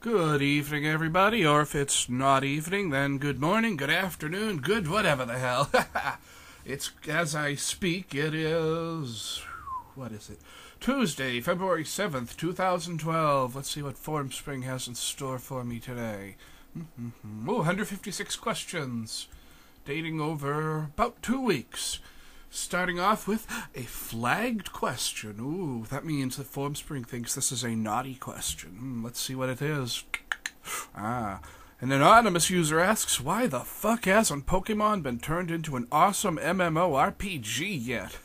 Good evening, everybody, or if it's not evening, then good morning, good afternoon, good whatever the hell. It's, as I speak, it is, what is it? Tuesday, February 7th, 2012. Let's see what Formspring has in store for me today. 156 questions, dating over about 2 weeks. Starting off with a flagged question. Ooh, that means that Formspring thinks this is a naughty question. Let's see what it is. An anonymous user asks, why the fuck hasn't Pokemon been turned into an awesome MMORPG yet?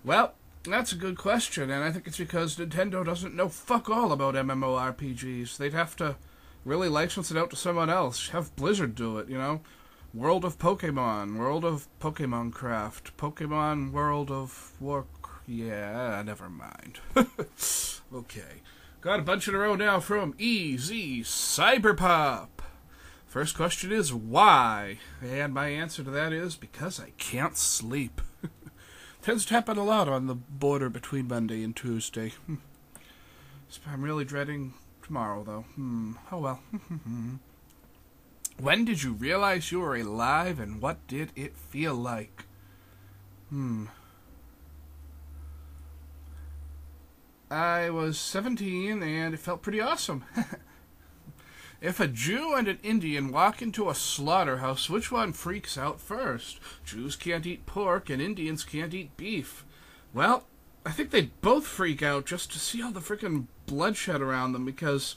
Well, that's a good question, and I think it's because Nintendo doesn't know fuck all about MMORPGs. They'd have to really license it out to someone else. Have Blizzard do it, you know? World of Pokemon, World of Pokemon Craft, Pokemon World of Warcraft. Yeah, never mind. Okay. Got a bunch in a row now from EZ Cyberpop. First question is, why? And my answer to that is, because I can't sleep. Tends to happen a lot on the border between Monday and Tuesday. I'm really dreading tomorrow, though. Oh well. When did you realize you were alive, and what did it feel like? I was 17, and it felt pretty awesome. If a Jew and an Indian walk into a slaughterhouse, which one freaks out first? Jews can't eat pork, and Indians can't eat beef. Well, I think they'd both freak out just to see all the frickin' bloodshed around them, because,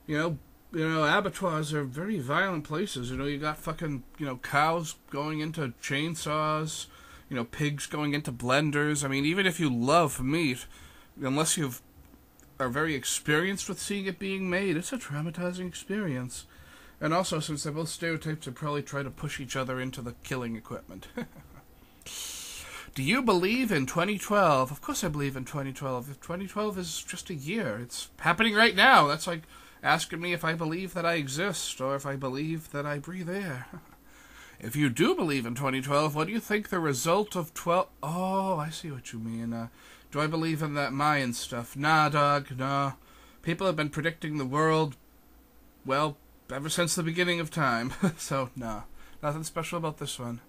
you know, abattoirs are very violent places. You got fucking, cows going into chainsaws, pigs going into blenders. I mean, even if you love meat, unless you are very experienced with seeing it being made, it's a traumatizing experience. And also, since they're both stereotypes, they probably try to push each other into the killing equipment. Do you believe in 2012? Of course I believe in 2012. If 2012 is just a year, it's happening right now. That's like asking me if I believe that I exist, or if I believe that I breathe air. If you do believe in 2012, what do you think the result of 12... Oh, I see what you mean. Do I believe in that Mayan stuff? Nah, dog, nah. People have been predicting the world, well, ever since the beginning of time. So, nah. Nothing special about this one.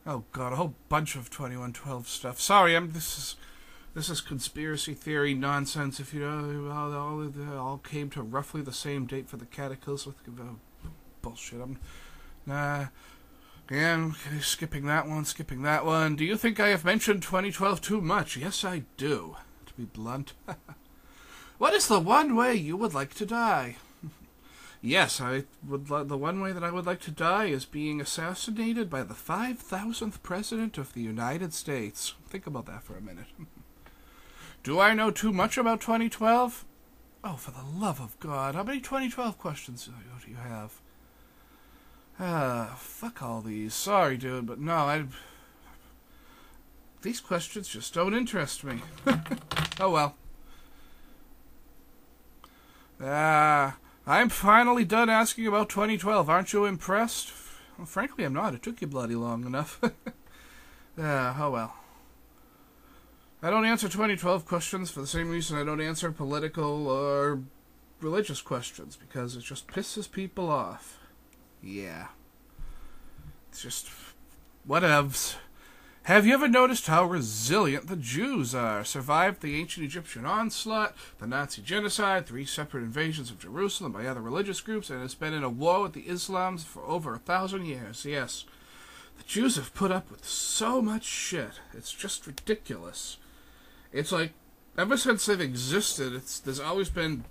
Oh god, a whole bunch of 2112 stuff. Sorry, this is conspiracy theory nonsense. If you know, they all came to roughly the same date for the cataclysm. Bullshit. Again, skipping that one. Do you think I have mentioned 2012 too much? Yes, I do, to be blunt. What is the one way you would like to die? Yes, the one way that I would like to die is being assassinated by the 5,000th President of the United States. Think about that for a minute. Do I know too much about 2012? Oh, for the love of God. How many 2012 questions do you have? Fuck all these. Sorry, dude, but no, these questions just don't interest me. Oh, well. I'm finally done asking about 2012. Aren't you impressed? Well, frankly, I'm not. It took you bloody long enough. Oh well. I don't answer 2012 questions for the same reason I don't answer political or religious questions, because it just pisses people off. Yeah. It's just... whatevs. Have you ever noticed how resilient the Jews are? Survived the ancient Egyptian onslaught, the Nazi genocide, 3 separate invasions of Jerusalem by other religious groups, and has been in a war with the Islams for over 1,000 years. Yes, the Jews have put up with so much shit. It's just ridiculous. It's like, ever since they've existed, there's always been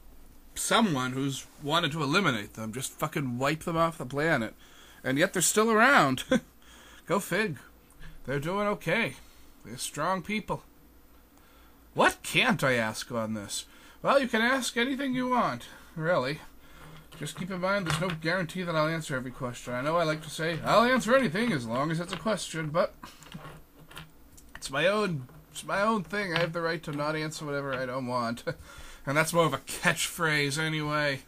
someone who's wanted to eliminate them, just fucking wipe them off the planet. And yet they're still around. Go fig. They're doing okay. They're strong people. What can't I ask on this? Well, you can ask anything you want, really. Just keep in mind there's no guarantee that I'll answer every question. I know I like to say, I'll answer anything as long as it's a question, but it's my own thing. I have the right to not answer whatever I don't want. And that's more of a catchphrase anyway.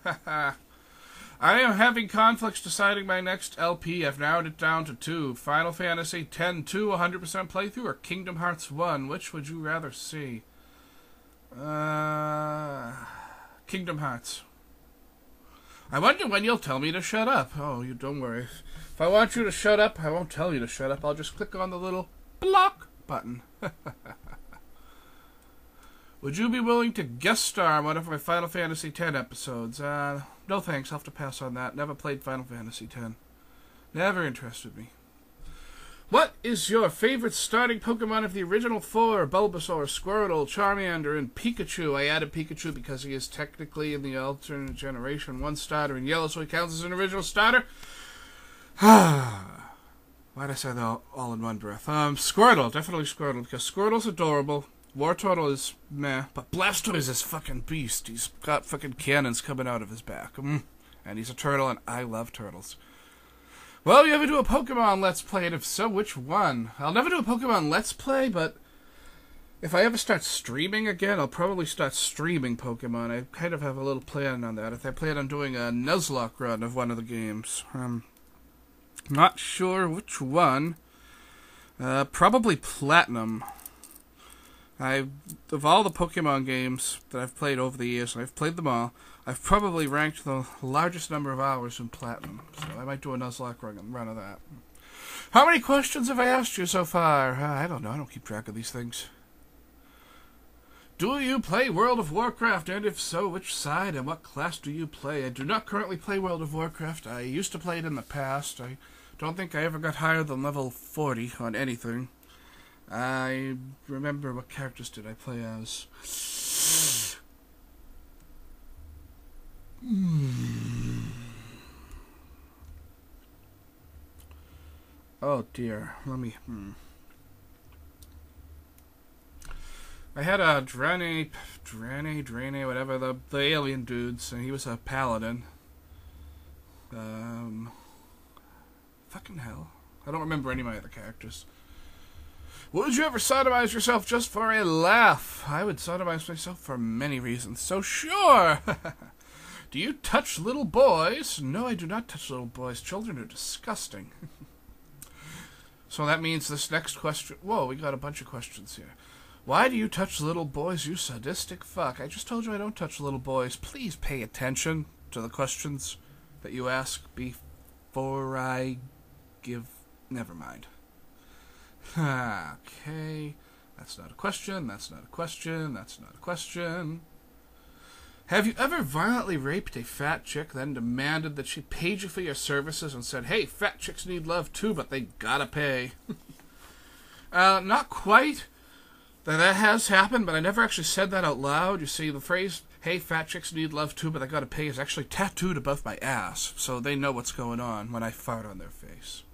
I am having conflicts deciding my next LP. I've narrowed it down to 2. Final Fantasy X-2, 100% playthrough, or Kingdom Hearts 1. Which would you rather see? Kingdom Hearts. I wonder when you'll tell me to shut up. Oh, you don't worry. If I want you to shut up, I won't tell you to shut up. I'll just click on the little block button. Would you be willing to guest star on one of my Final Fantasy X episodes? No thanks, I'll have to pass on that. Never played Final Fantasy X. Never interested me. What is your favorite starting Pokemon of the original 4? Bulbasaur, Squirtle, Charmander, and Pikachu. I added Pikachu because he is technically in the alternate generation 1 starter in yellow, so he counts as an original starter. Why'd I say that all in one breath? Squirtle, definitely Squirtle, because Squirtle's adorable. Wartortle is meh, but Blastoise is fucking beast. He's got fucking cannons coming out of his back. And he's a turtle, and I love turtles. Will you ever do a Pokemon Let's Play, and if so, which one? I'll never do a Pokemon Let's Play, but if I ever start streaming again, I'll probably start streaming Pokemon. I kind of have a little plan on that. If I plan on doing a Nuzlocke run of one of the games. Not sure which one. Probably Platinum. Of all the Pokemon games that I've played over the years, and I've played them all, I've probably ranked the largest number of hours in Platinum. So I might do a Nuzlocke run of that. How many questions have I asked you so far? I don't know. I don't keep track of these things. Do you play World of Warcraft? And if so, which side and what class do you play? I do not currently play World of Warcraft. I used to play it in the past. I don't think I ever got higher than level 40 on anything. I remember what characters did I play as. Oh dear, let me... I had a Draenei, whatever, the alien dudes, and he was a paladin. Fucking hell. I don't remember any of my other characters. Would you ever sodomize yourself just for a laugh? I would sodomize myself for many reasons, so sure! Do you touch little boys? No, I do not touch little boys. Children are disgusting. So that means this next question... Whoa, we got a bunch of questions here. Why do you touch little boys, you sadistic fuck? I just told you I don't touch little boys. Please pay attention to the questions that you ask before I give... Never mind. Okay. That's not a question. That's not a question. That's not a question. Have you ever violently raped a fat chick, then demanded that she paid you for your services and said, hey, fat chicks need love too, but they gotta pay? Not quite. That has happened, but I never actually said that out loud. You see, the phrase, hey, fat chicks need love too, but they gotta pay, is actually tattooed above my ass, so they know what's going on when I fart on their face.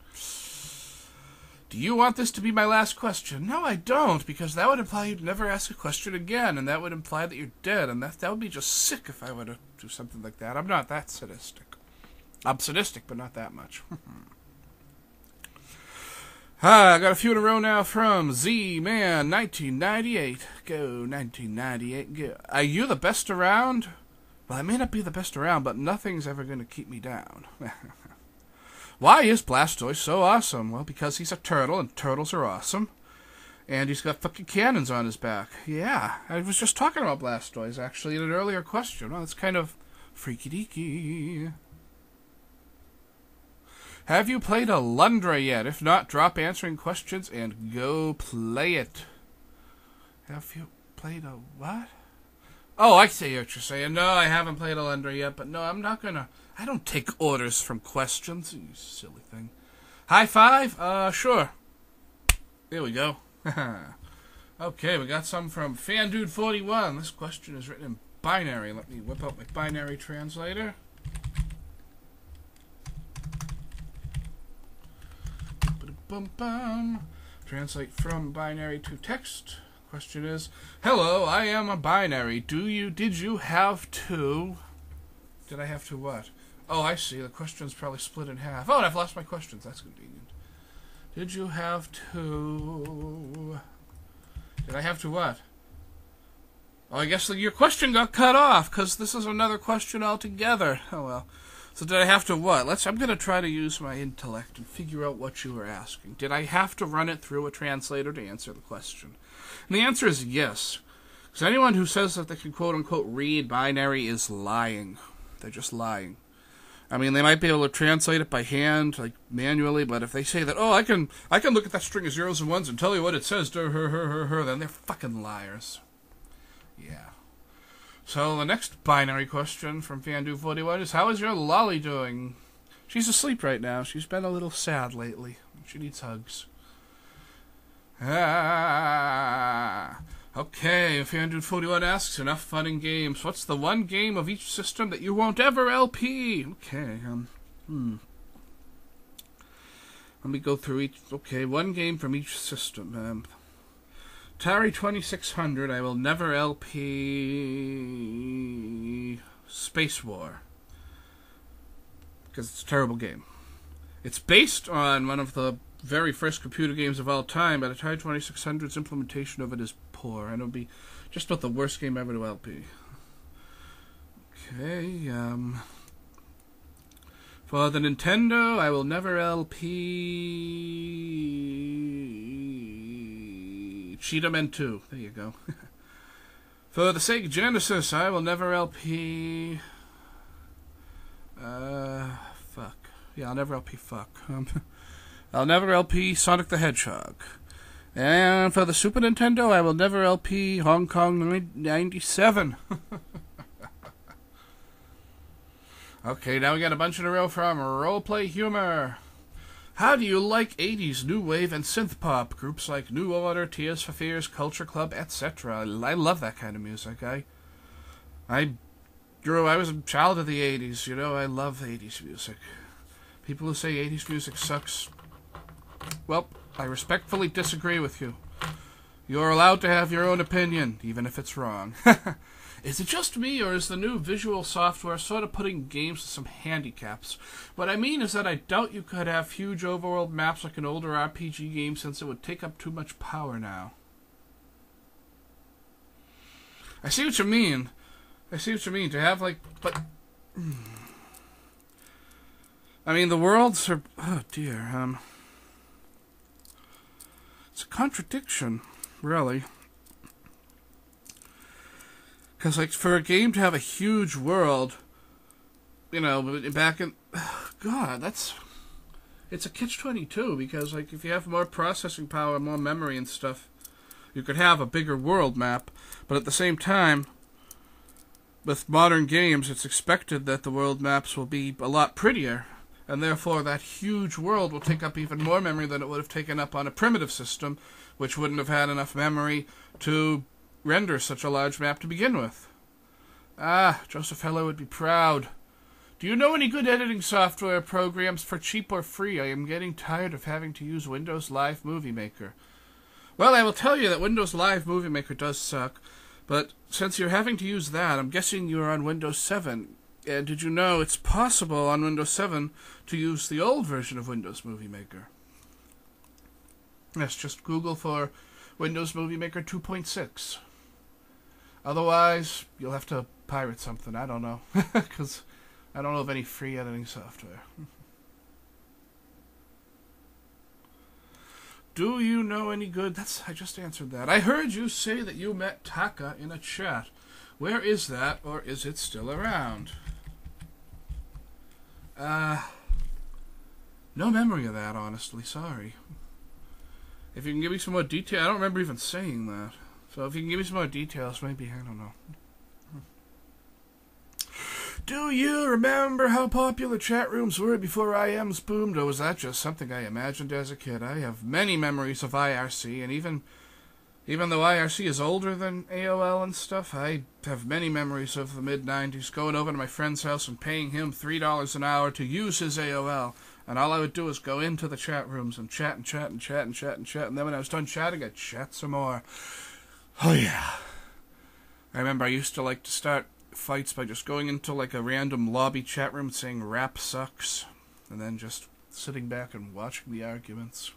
Do you want this to be my last question? No, I don't, because that would imply you'd never ask a question again, and that would imply that you're dead, and that would be just sick if I were to do something like that. I'm not that sadistic. I'm sadistic, but not that much. I got a few in a row now from Z-Man 1998. Go, 1998, go. Are you the best around? Well, I may not be the best around, but nothing's ever going to keep me down. Why is Blastoise so awesome? Well, because he's a turtle, and turtles are awesome. And he's got fucking cannons on his back. Yeah, I was just talking about Blastoise, actually, in an earlier question. Well, it's kind of freaky-deaky. Have you played Alundra yet? If not, drop answering questions and go play it. Have you played a what? Oh, I see what you're saying. No, I haven't played Alundra yet, but no, I'm not gonna... I don't take orders from questions, you silly thing. High five? Sure. There we go. Okay, we got some from FanDude41. This question is written in binary. Let me whip out my binary translator. Translate from binary to text. Question is, hello, I am a binary. Did you have to... Did I have to what? Oh, I see. The question's probably split in half. Oh, and I've lost my questions. That's convenient. Did you have to... Did I have to what? Oh, I guess your question got cut off, because this is another question altogether. Oh, well. So did I have to what? I'm going to try to use my intellect and figure out what you were asking. Did I have to run it through a translator to answer the question? And the answer is yes. Because anyone who says that they can quote-unquote read binary is lying. They're just lying. I mean, they might be able to translate it by hand, like manually, but if they say that, oh, I can look at that string of zeros and ones and tell you what it says, then they're fucking liars. Yeah. So the next binary question from Fandu41 is, how is your lolly doing? She's asleep right now. She's been a little sad lately. She needs hugs. Okay, Fandu41 asks, enough fun and games. What's the one game of each system that you won't ever LP? Okay, Let me go through each. Okay, one game from each system. Atari 2600, I will never LP Space War. Because it's a terrible game. It's based on one of the very first computer games of all time, but Atari 2600's implementation of it is poor, and it'll be just about the worst game ever to LP. Okay, for the Nintendo, I will never LP Cheetah Men 2. There you go. For the Sega Genesis, I will never LP fuck. Yeah, I'll never LP fuck. I'll never LP Sonic the Hedgehog. And for the Super Nintendo, I will never LP Hong Kong 97. Okay, now we got a bunch in a row from Roleplay Humor. How do you like 80s new wave and synth pop? Groups like New Order, Tears for Fears, Culture Club, etc. I love that kind of music. I was a child of the 80s, you know, I love 80s music. People who say 80s music sucks, well, I respectfully disagree with you. You're allowed to have your own opinion, even if it's wrong. Is it just me, or is the new visual software sort of putting games with some handicaps? What I mean is that I doubt you could have huge overworld maps like an older RPG game, since it would take up too much power now. I see what you mean. To have, like, but... I mean, the worlds are... Oh, dear, it's a contradiction, really. Because, like, for a game to have a huge world, you know, back in... God, it's a catch-22, because, like, if you have more processing power, more memory and stuff, you could have a bigger world map. But at the same time, with modern games, it's expected that the world maps will be a lot prettier, and therefore that huge world will take up even more memory than it would have taken up on a primitive system, which wouldn't have had enough memory to render such a large map to begin with. Ah, Joseph Heller would be proud. Do you know any good editing software programs for cheap or free? I am getting tired of having to use Windows Live Movie Maker. Well, I will tell you that Windows Live Movie Maker does suck, but since you're having to use that, I'm guessing you're on Windows 7. And did you know it's possible on Windows 7 to use the old version of Windows Movie Maker? Yes, just Google for Windows Movie Maker 2.6. Otherwise, you'll have to pirate something. I don't know. Because I don't know of any free editing software. Do you know any good... I just answered that. I heard you say that you met Taka in a chat. Where is that, or is it still around? No memory of that, honestly. Sorry. If you can give me some more detail... I don't remember even saying that. So if you can give me some more details, maybe, I don't know. Do you remember how popular chat rooms were before IMs boomed, or was that just something I imagined as a kid? I have many memories of IRC, and even though IRC is older than AOL and stuff, I have many memories of the mid-90s, going over to my friend's house and paying him $3 an hour to use his AOL. And all I would do was go into the chat rooms and chat and chat and chat and chat and chat. And then when I was done chatting, I'd chat some more. Oh, yeah. I remember I used to like to start fights by just going into like a random lobby chat room saying rap sucks. And then just sitting back and watching the arguments.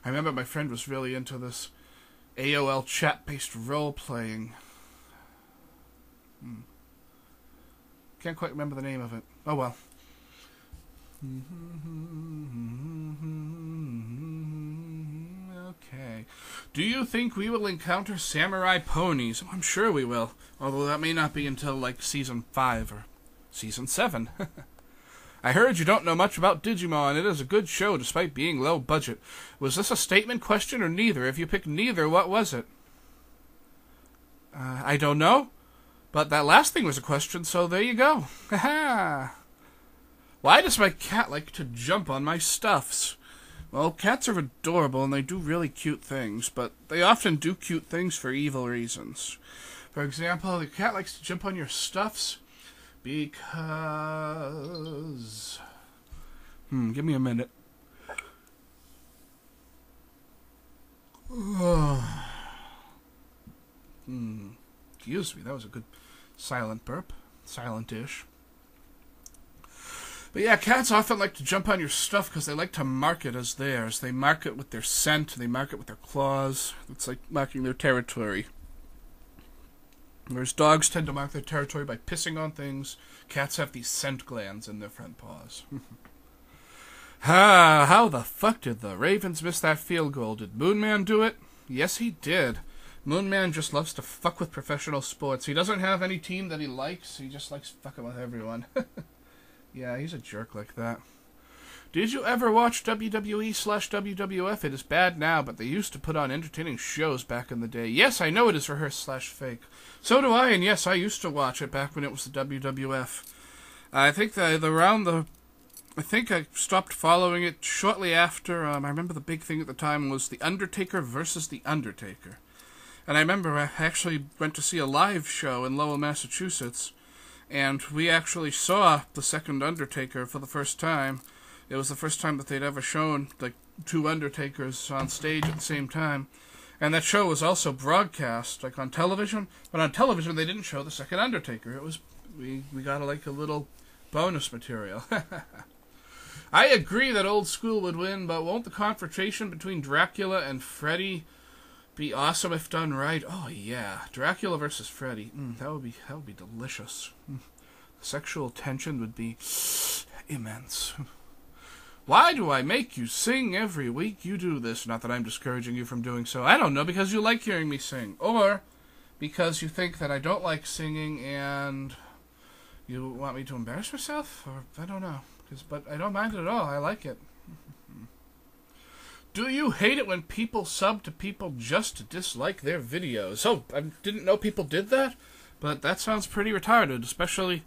I remember my friend was really into this AOL chat-based role-playing. Can't quite remember the name of it. Oh well. Okay. Do you think we will encounter samurai ponies? I'm sure we will. Although that may not be until, like, Season 5 or Season 7. I heard you don't know much about Digimon. It is a good show despite being low budget. Was this a statement, question, or neither? If you picked neither, what was it? I don't know. But that last thing was a question, so there you go. Haha. Why does my cat like to jump on my stuffs? Well, cats are adorable and they do really cute things, but they often do cute things for evil reasons. For example, the cat likes to jump on your stuffs because... give me a minute. Excuse me, that was a good silent burp. Silent-ish. But yeah, cats often like to jump on your stuff because they like to mark it as theirs. They mark it with their scent, they mark it with their claws. It's like marking their territory. Whereas dogs tend to mark their territory by pissing on things, cats have these scent glands in their front paws. How the fuck did the Ravens miss that field goal? Did Moonman do it? Yes, he did. Moonman just loves to fuck with professional sports. He doesn't have any team that he likes, he just likes fucking with everyone. Yeah, he's a jerk like that. Did you ever watch WWE/WWF? It is bad now, but they used to put on entertaining shows back in the day. Yes, I know it is rehearsed/fake. So do I, and yes, I used to watch it back when it was the WWF. I think I stopped following it shortly after. I remember the big thing at the time was The Undertaker versus The Undertaker. And I remember I actually went to see a live show in Lowell, Massachusetts. And we actually saw the second Undertaker for the first time. It was the first time that they'd ever shown, like, two Undertakers on stage at the same time. And that show was also broadcast, like, on television. But on television, they didn't show the second Undertaker. It was, we got, like, a little bonus material. I agree that old school would win, but won't the confrontation between Dracula and Freddy be awesome if done right? Oh yeah, Dracula versus Freddy. That would be delicious. Sexual tension would be immense. Why do I make you sing every week you do this? Not that I'm discouraging you from doing so. I don't know, because you like hearing me sing. Or because you think that I don't like singing and you want me to embarrass myself? Or I don't know. But I don't mind it at all. I like it. Do you hate it when people sub to people just to dislike their videos? Oh, I didn't know people did that, but that sounds pretty retarded, especially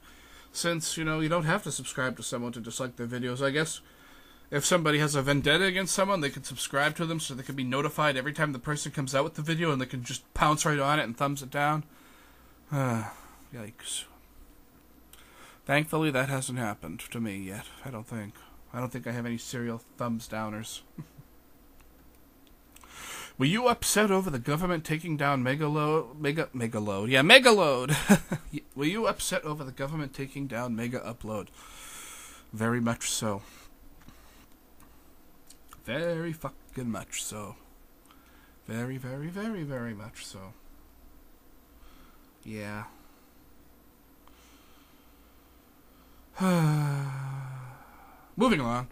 since, you don't have to subscribe to someone to dislike their videos. I guess if somebody has a vendetta against someone, they can subscribe to them so they can be notified every time the person comes out with the video and they can just pounce right on it and thumbs it down. Yikes. Thankfully, that hasn't happened to me yet, I don't think. I don't think I have any serial thumbs downers. Were you upset over the government taking down Megaload? Yeah, Megaload! Were you upset over the government taking down Mega Upload? Very much so. Very fucking much so. Very, very, very, very much so. Yeah. Moving along.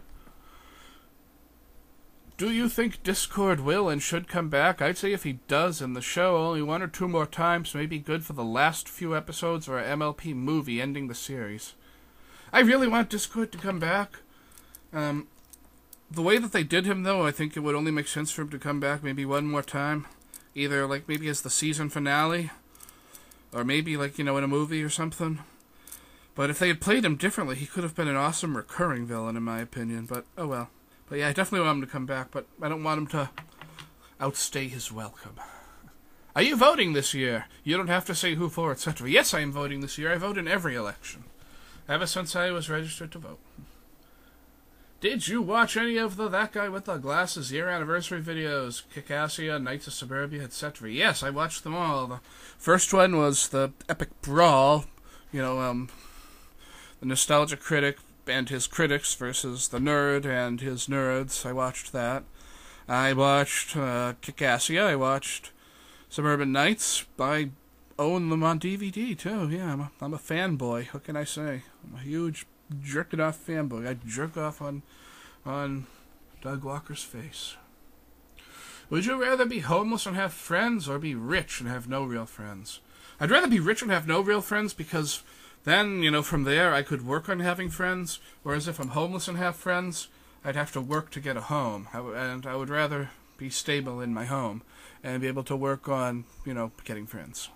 Do you think Discord will and should come back? I'd say if he does in the show only one or two more times may be good for the last few episodes of our MLP movie ending the series. I really want Discord to come back. The way that they did him, though, I think it would only make sense for him to come back maybe one more time. Either, like, maybe as the season finale, or maybe, like, in a movie or something. But if they had played him differently, he could have been an awesome recurring villain, in my opinion. But, oh well. But yeah, I definitely want him to come back, but I don't want him to outstay his welcome. Are you voting this year? You don't have to say who for, etc. Yes, I am voting this year. I vote in every election. Ever since I was registered to vote. Did you watch any of the That Guy with the Glasses year anniversary videos? Kikassia, Knights of Suburbia, etc. Yes, I watched them all. The first one was the Epic Brawl, the Nostalgia Critic and his critics versus the nerd and his nerds. I watched that. I watched Kikassia. I watched Suburban Nights. I own them on DVD too. Yeah, I'm a fanboy. What can I say? I'm a huge jerking off fanboy. I jerk off on Doug Walker's face. Would you rather be homeless and have friends, or be rich and have no real friends? I'd rather be rich and have no real friends, because then, from there I could work on having friends, whereas if I'm homeless and have friends, I'd have to work to get a home. And I would rather be stable in my home and be able to work on, getting friends.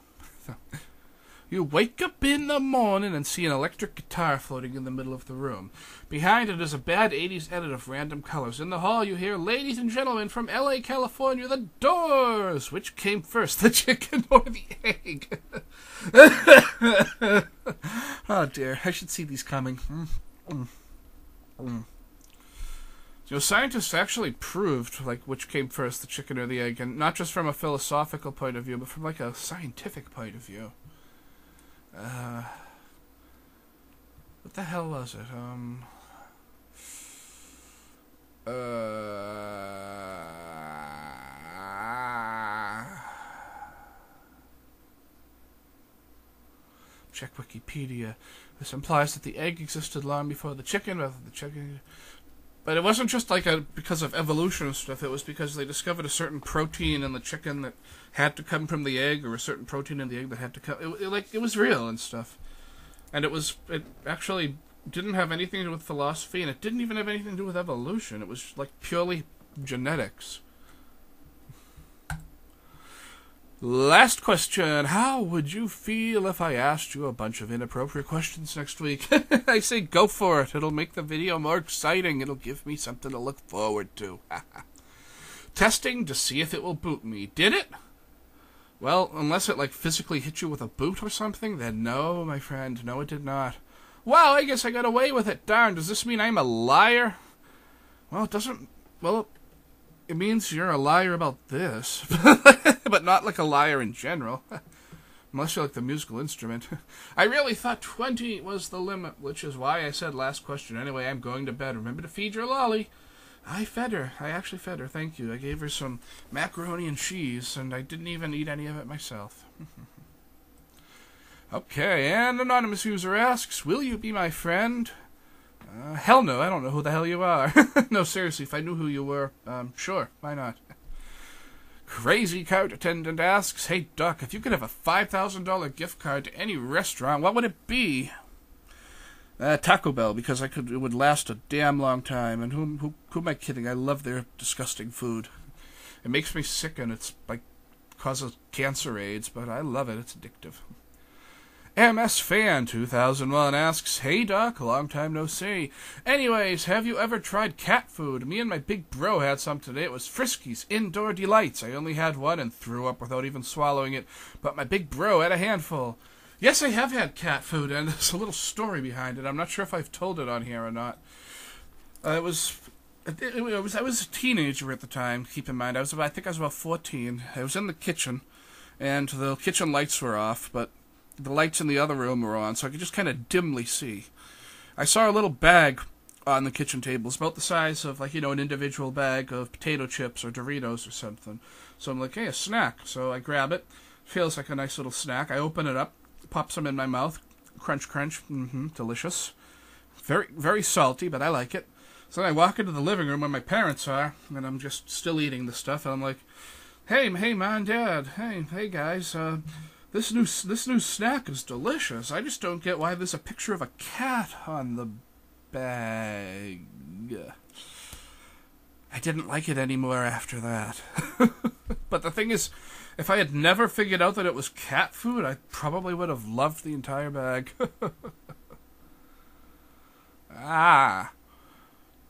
You wake up in the morning and see an electric guitar floating in the middle of the room. Behind it is a bad 80s edit of random colors. In the hall you hear, "Ladies and gentlemen from LA, California, the Doors." Which came first, the chicken or the egg? Oh dear, I should see these coming. Scientists actually proved, which came first, the chicken or the egg, and not just from a philosophical point of view, but from, a scientific point of view. What the hell was it? Check Wikipedia. This implies that the egg existed long before the chicken, rather than the chicken. But it wasn't just because of evolution and stuff. It was because they discovered a certain protein in the chicken that had to come from the egg, or a certain protein in the egg that had to come. It was real and stuff, and it actually didn't have anything to do with philosophy, and it didn't even have anything to do with evolution. It was purely genetics. Last question. How would you feel if I asked you a bunch of inappropriate questions next week? I say go for it. It'll make the video more exciting. It'll give me something to look forward to. Testing to see if it will boot me. Did it? Well, unless it physically hit you with a boot or something, then no, my friend. No, it did not. Wow, I guess I got away with it. Darn, does this mean I'm a liar? Well, it doesn't... Well, it means you're a liar about this. But not a liar in general. Unless you like the musical instrument. I really thought 20 was the limit, which is why I said last question. Anyway, I'm going to bed. Remember to feed your lolly. I fed her. I actually fed her. Thank you. I gave her some macaroni and cheese, and I didn't even eat any of it myself. Okay, and anonymous user asks, will you be my friend? Hell no. I don't know who the hell you are. No, seriously, if I knew who you were, sure, why not? Crazy Cart Attendant asks, hey, Duck, if you could have a $5,000 gift card to any restaurant, what would it be? Taco Bell, because it would last a damn long time. And who am I kidding? I love their disgusting food. It makes me sick, and it's causes cancer AIDS, but I love it. It's addictive. MS Fan 2001 asks, hey Doc, long time no see. Anyways, have you ever tried cat food? Me and my big bro had some today. It was Friskies Indoor Delights. I only had one and threw up without even swallowing it, but my big bro had a handful. Yes, I have had cat food, and there's a little story behind it. I'm not sure if I've told it on here or not. I was a teenager at the time, keep in mind. I think I was about 14. I was in the kitchen, and the kitchen lights were off, but the lights in the other room were on, so I could just kind of dimly see. I saw a little bag on the kitchen table. It's about the size of, an individual bag of potato chips or Doritos or something. So I'm like, hey, a snack. So I grab it. Feels like a nice little snack. I open it up, pop some in my mouth. Crunch, crunch. Delicious. Very, very salty, but I like it. So then I walk into the living room where my parents are, and I'm just still eating the stuff, and I'm like, hey, Mom, Dad, hey, guys, This new snack is delicious. I just don't get why there's a picture of a cat on the bag. I didn't like it anymore after that. But the thing is, if I had never figured out that it was cat food, I probably would have loved the entire bag.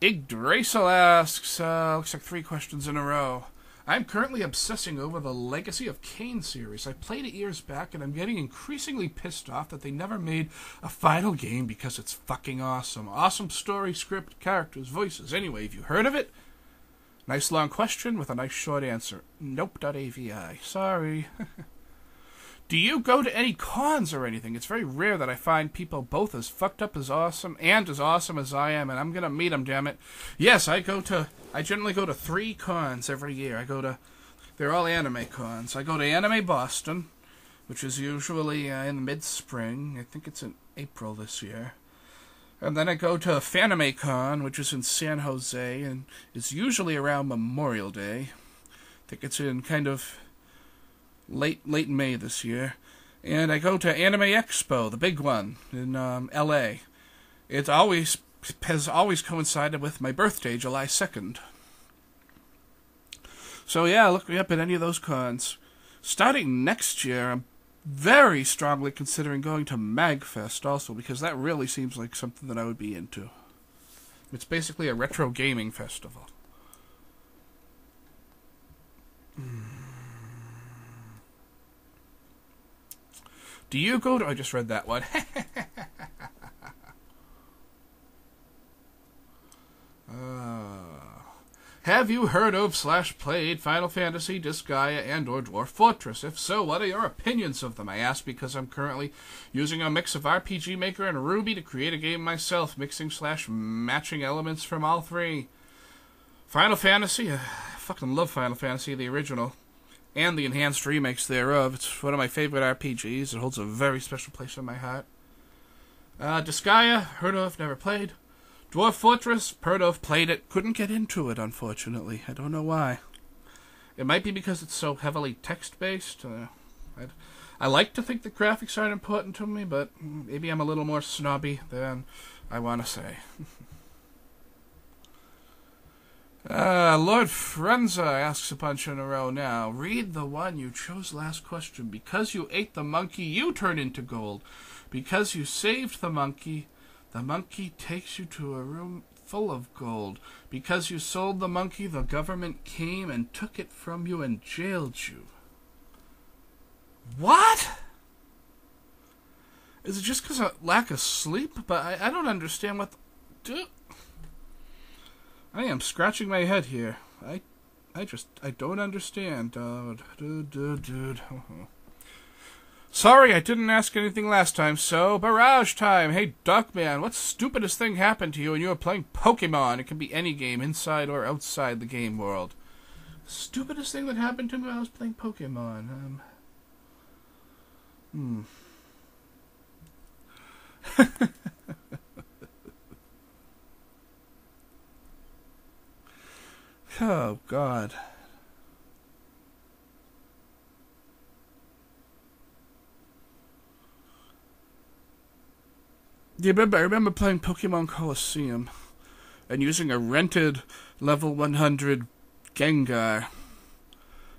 Yggdrasil asks, looks like 3 questions in a row. I'm currently obsessing over the Legacy of Kain series. I played it years back, and I'm getting increasingly pissed off that they never made a final game because it's fucking awesome. Awesome story, script, characters, voices. Anyway, have you heard of it? Nice long question with a nice short answer. Nope.avi. Sorry. Do you go to any cons or anything? It's very rare that I find people both as fucked up as awesome and as awesome as I am, and I'm gonna meet them, damn it. Yes, I generally go to 3 cons every year. They're all anime cons. I go to Anime Boston, which is usually in mid-spring. I think it's in April this year. And then I go to FanimeCon, which is in San Jose, and it's usually around Memorial Day. I think it's in kind of late May this year. And I go to Anime Expo, the big one, in L.A. It has always coincided with my birthday, July 2nd. So yeah, look me up at any of those cons. Starting next year, I'm very strongly considering going to MagFest also, because that really seems like something that I would be into. It's basically a retro gaming festival. Do you go to... I just read that one. Have you heard of / played Final Fantasy, Disgaea, and or Dwarf Fortress? If so, what are your opinions of them? I ask because I'm currently using a mix of RPG Maker and Ruby to create a game myself, mixing / matching elements from all three. Final Fantasy, I fucking love Final Fantasy, the original, and the enhanced remakes thereof. It's one of my favorite RPGs. It holds a very special place in my heart. Disgaea, heard of, never played. Dwarf Fortress, heard of, played it, couldn't get into it, unfortunately. I don't know why. It might be because it's so heavily text-based. I like to think the graphics aren't important to me, but maybe I'm a little more snobby than I want to say. Lord Frenza asks a bunch in a row now. Read the one you chose last question. Because you ate the monkey, you turn into gold. Because you saved the monkey takes you to a room full of gold. Because you sold the monkey, the government came and took it from you and jailed you. What? Is it just because of lack of sleep? But I don't understand what... I am scratching my head here. I don't understand. Dude. Sorry, I didn't ask anything last time, so barrage time. Hey, Duckman, what stupidest thing happened to you when you were playing Pokemon? It can be any game, inside or outside the game world. Stupidest thing that happened to me when I was playing Pokemon. Oh, God. I remember playing Pokemon Coliseum and using a rented level 100 Gengar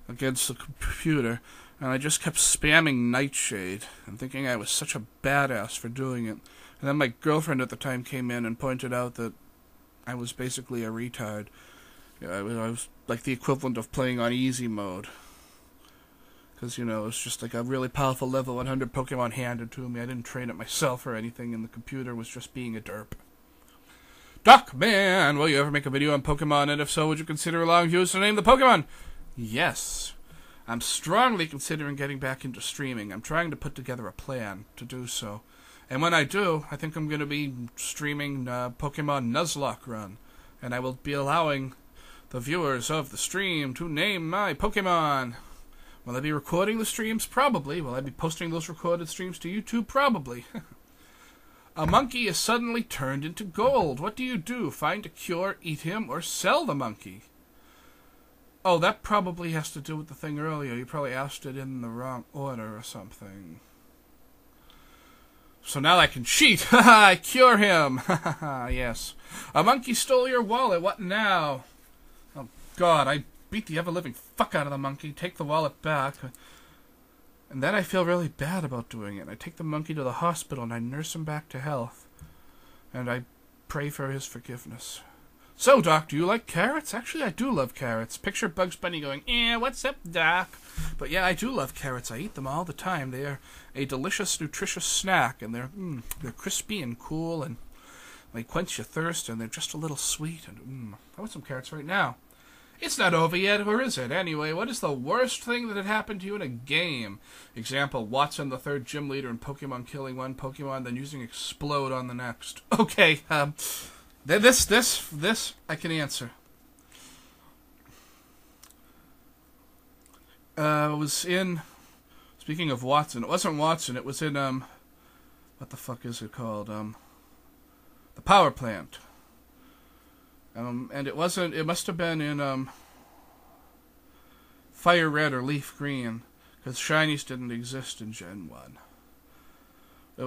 against the computer, and I just kept spamming Nightshade and thinking I was such a badass for doing it. And then my girlfriend at the time came in and pointed out that I was basically a retard. I was like the equivalent of playing on easy mode. Because, it was just like a really powerful level 100 Pokemon handed to me. I didn't train it myself or anything, and the computer was just being a derp. Duckman, will you ever make a video on Pokemon, and if so, would you consider allowing viewers to name the Pokemon? Yes. I'm strongly considering getting back into streaming. I'm trying to put together a plan to do so. And when I do, I think I'm going to be streaming Pokemon Nuzlocke Run. And I will be allowing the viewers of the stream to name my Pokemon. Will I be recording the streams? Probably. Will I be posting those recorded streams to YouTube? Probably. A monkey is suddenly turned into gold. What do you do? Find a cure, eat him, or sell the monkey? Oh, that probably has to do with the thing earlier. You probably asked it in the wrong order or something. So now I can cheat. I cure him. Yes. A monkey stole your wallet. What now? Oh, God, I beat the ever-living fuck out of the monkey, take the wallet back, and then I feel really bad about doing it. I take the monkey to the hospital, and I nurse him back to health, and I pray for his forgiveness. So, Doc, do you like carrots? Actually, I do love carrots. Picture Bugs Bunny going, what's up, Doc? But yeah, I do love carrots. I eat them all the time. They are a delicious, nutritious snack, and they're crispy and cool, and they quench your thirst, and they're just a little sweet, and I want some carrots right now. It's not over yet, or is it? Anyway, what is the worst thing that had happened to you in a game? Example, Watson, the third gym leader in Pokemon, killing one Pokemon, then using Explode on the next. Okay, this I can answer. I was in Speaking of Watson, it wasn't Watson. It was in what the fuck is it called? The power plant. And it wasn't. It must have been in Fire Red or Leaf Green, because shinies didn't exist in Gen 1.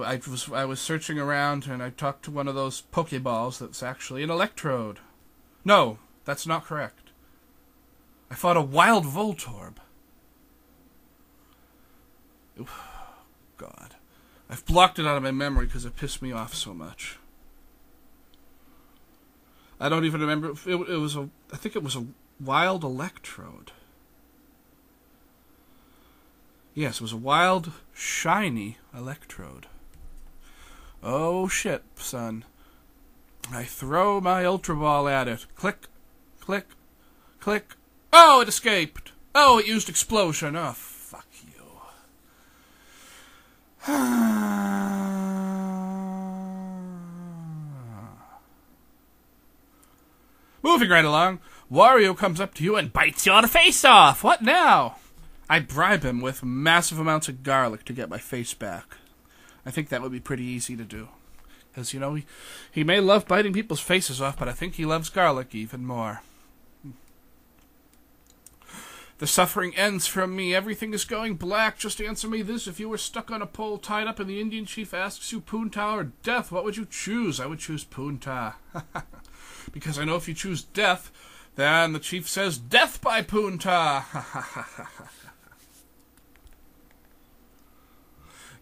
I was searching around and I talked to one of those Pokeballs that's actually an Electrode. No, that's not correct. I fought a wild Voltorb. God. I've blocked it out of my memory because it pissed me off so much. I don't even remember. I think it was a wild Electrode. Yes, it was a wild, shiny Electrode. Oh shit, son. I throw my Ultra Ball at it. Click, click, click. Oh, it escaped. Oh, it used explosion. Oh, fuck you. Moving right along, Wario comes up to you and bites your face off. What now? I bribe him with massive amounts of garlic to get my face back. I think that would be pretty easy to do. Because, you know, he may love biting people's faces off, but I think he loves garlic even more. The suffering ends from me. Everything is going black. Just answer me this. If you were stuck on a pole tied up and the Indian chief asks you Punta or death, what would you choose? I would choose Punta. Because I know if you choose death, then the chief says, death by Punta.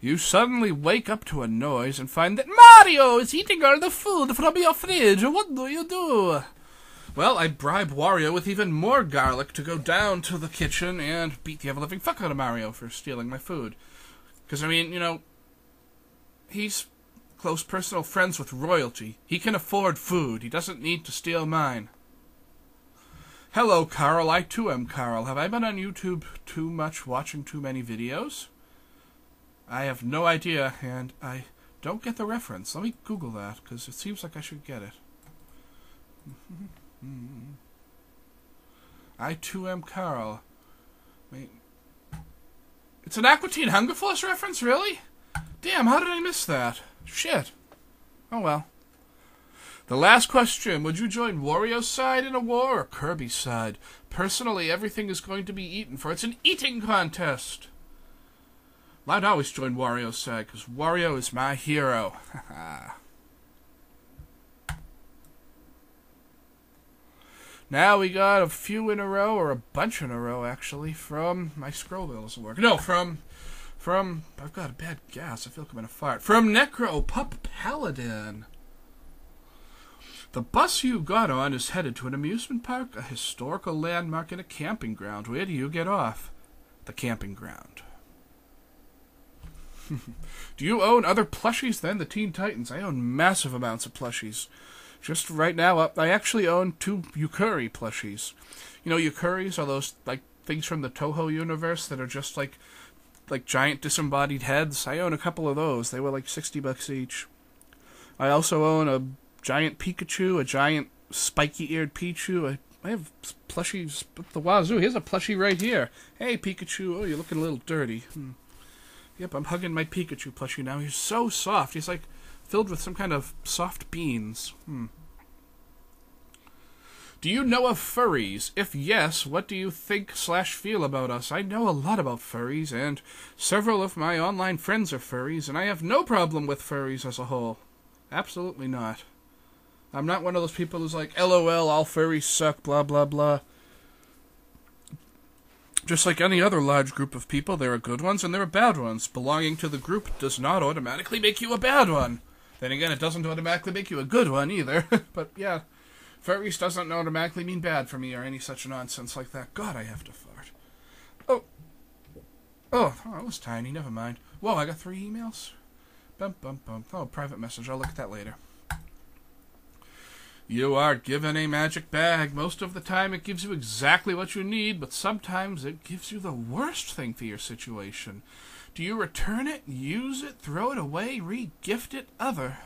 You suddenly wake up to a noise and find that Mario is eating all the food from your fridge. What do you do? Well, I bribe Wario with even more garlic to go down to the kitchen and beat the ever-living fuck out of Mario for stealing my food. Because, I mean, you know, he's close personal friends with royalty. He can afford food. He doesn't need to steal mine. Hello, Carl. I too am Carl. Have I been on YouTube too much watching too many videos? I have no idea, and I don't get the reference. Let me Google that, because it seems like I should get it. I too am Carl. Wait. It's an Aqua Teen Hunger Force reference, really? Damn, how did I miss that? Shit. Oh well. The last question. Would you join Wario's side in a war or Kirby's side? Personally, everything is going to be eaten, for it's an eating contest. I'd always join Wario's side, because Wario is my hero. Now we got a few in a row, or a bunch in a row, actually, from... My scroll wheel doesn't work. No, from... I've got a bad gas. I feel like I'm gonna fart. From Necro Pup Paladin. The bus you got on is headed to an amusement park, a historical landmark, and a camping ground. Where do you get off? The camping ground. Do you own other plushies than the Teen Titans? I own massive amounts of plushies. Just right now, I actually own 2 Yukari plushies. You know, Yukaris are those, like, things from the Toho universe that are just, like giant disembodied heads. I own a couple of those. They were, like, $60 each. I also own a giant Pikachu, a giant spiky-eared Pichu. I have plushies up the wazoo. Here's a plushie right here. Hey, Pikachu. Oh, you're looking a little dirty. Yep, I'm hugging my Pikachu plushie now. He's so soft. He's like filled with some kind of soft beans. Do you know of furries? If yes, what do you think/feel about us? I know a lot about furries, and several of my online friends are furries, and I have no problem with furries as a whole. Absolutely not. I'm not one of those people who's like, LOL, all furries suck, blah, blah, blah. Just like any other large group of people, there are good ones and there are bad ones. Belonging to the group does not automatically make you a bad one. Then again, it doesn't automatically make you a good one either. But yeah, furries doesn't automatically mean bad for me or any such nonsense like that. God, I have to fart. Oh, that was tiny. Never mind. Whoa, I got 3 emails? Bum, bum, bum. Oh, private message. I'll look at that later. You are given a magic bag. Most of the time it gives you exactly what you need, but sometimes it gives you the worst thing for your situation. Do you return it, use it, throw it away, re-gift it, other?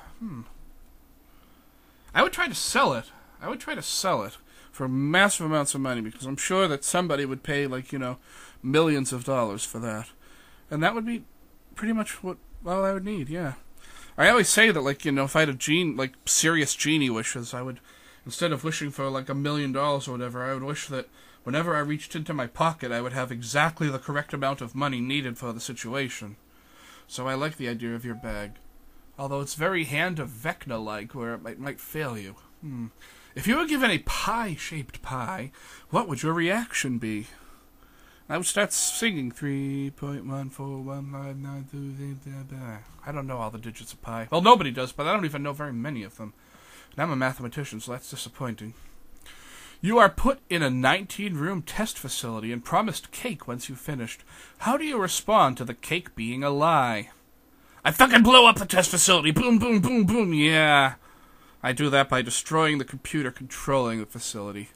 I would try to sell it. I would try to sell it for massive amounts of money, because I'm sure that somebody would pay, like, you know, millions of dollars for that. And that would be pretty much what all I would need, yeah. I always say that, like, you know, if I had serious genie wishes, I would, instead of wishing for, like, $1 million or whatever, I would wish that whenever I reached into my pocket, I would have exactly the correct amount of money needed for the situation. So I like the idea of your bag. Although it's very Hand of Vecna-like, where it might fail you. If you were given a pie-shaped pie, what would your reaction be? I would start singing 3.14159. I don't know all the digits of pi. Well, nobody does, but I don't even know very many of them. And I'm a mathematician, so that's disappointing. You are put in a 19-room test facility and promised cake once you've finished. How do you respond to the cake being a lie? I fucking blow up the test facility! Boom, boom, boom, boom, yeah! I do that by destroying the computer controlling the facility.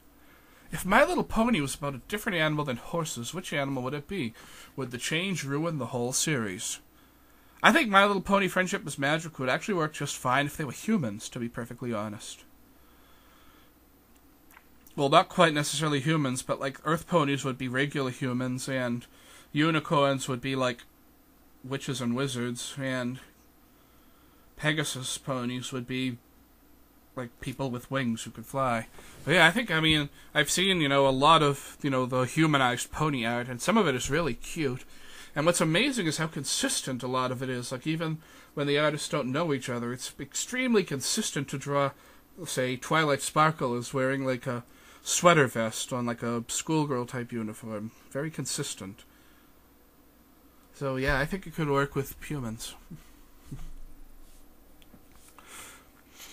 If My Little Pony was about a different animal than horses, which animal would it be? Would the change ruin the whole series? I think My Little Pony Friendship is Magic would actually work just fine if they were humans, to be perfectly honest. Well, not quite necessarily humans, but like Earth ponies would be regular humans, and unicorns would be like witches and wizards, and Pegasus ponies would be like people with wings who could fly. But yeah, I've seen, a lot of, the humanized pony art, and some of it is really cute. And what's amazing is how consistent a lot of it is. Like, even when the artists don't know each other, it's extremely consistent to draw, say, Twilight Sparkle is wearing, like, a sweater vest on, like, a schoolgirl-type uniform. Very consistent. So, yeah, I think it could work with humans.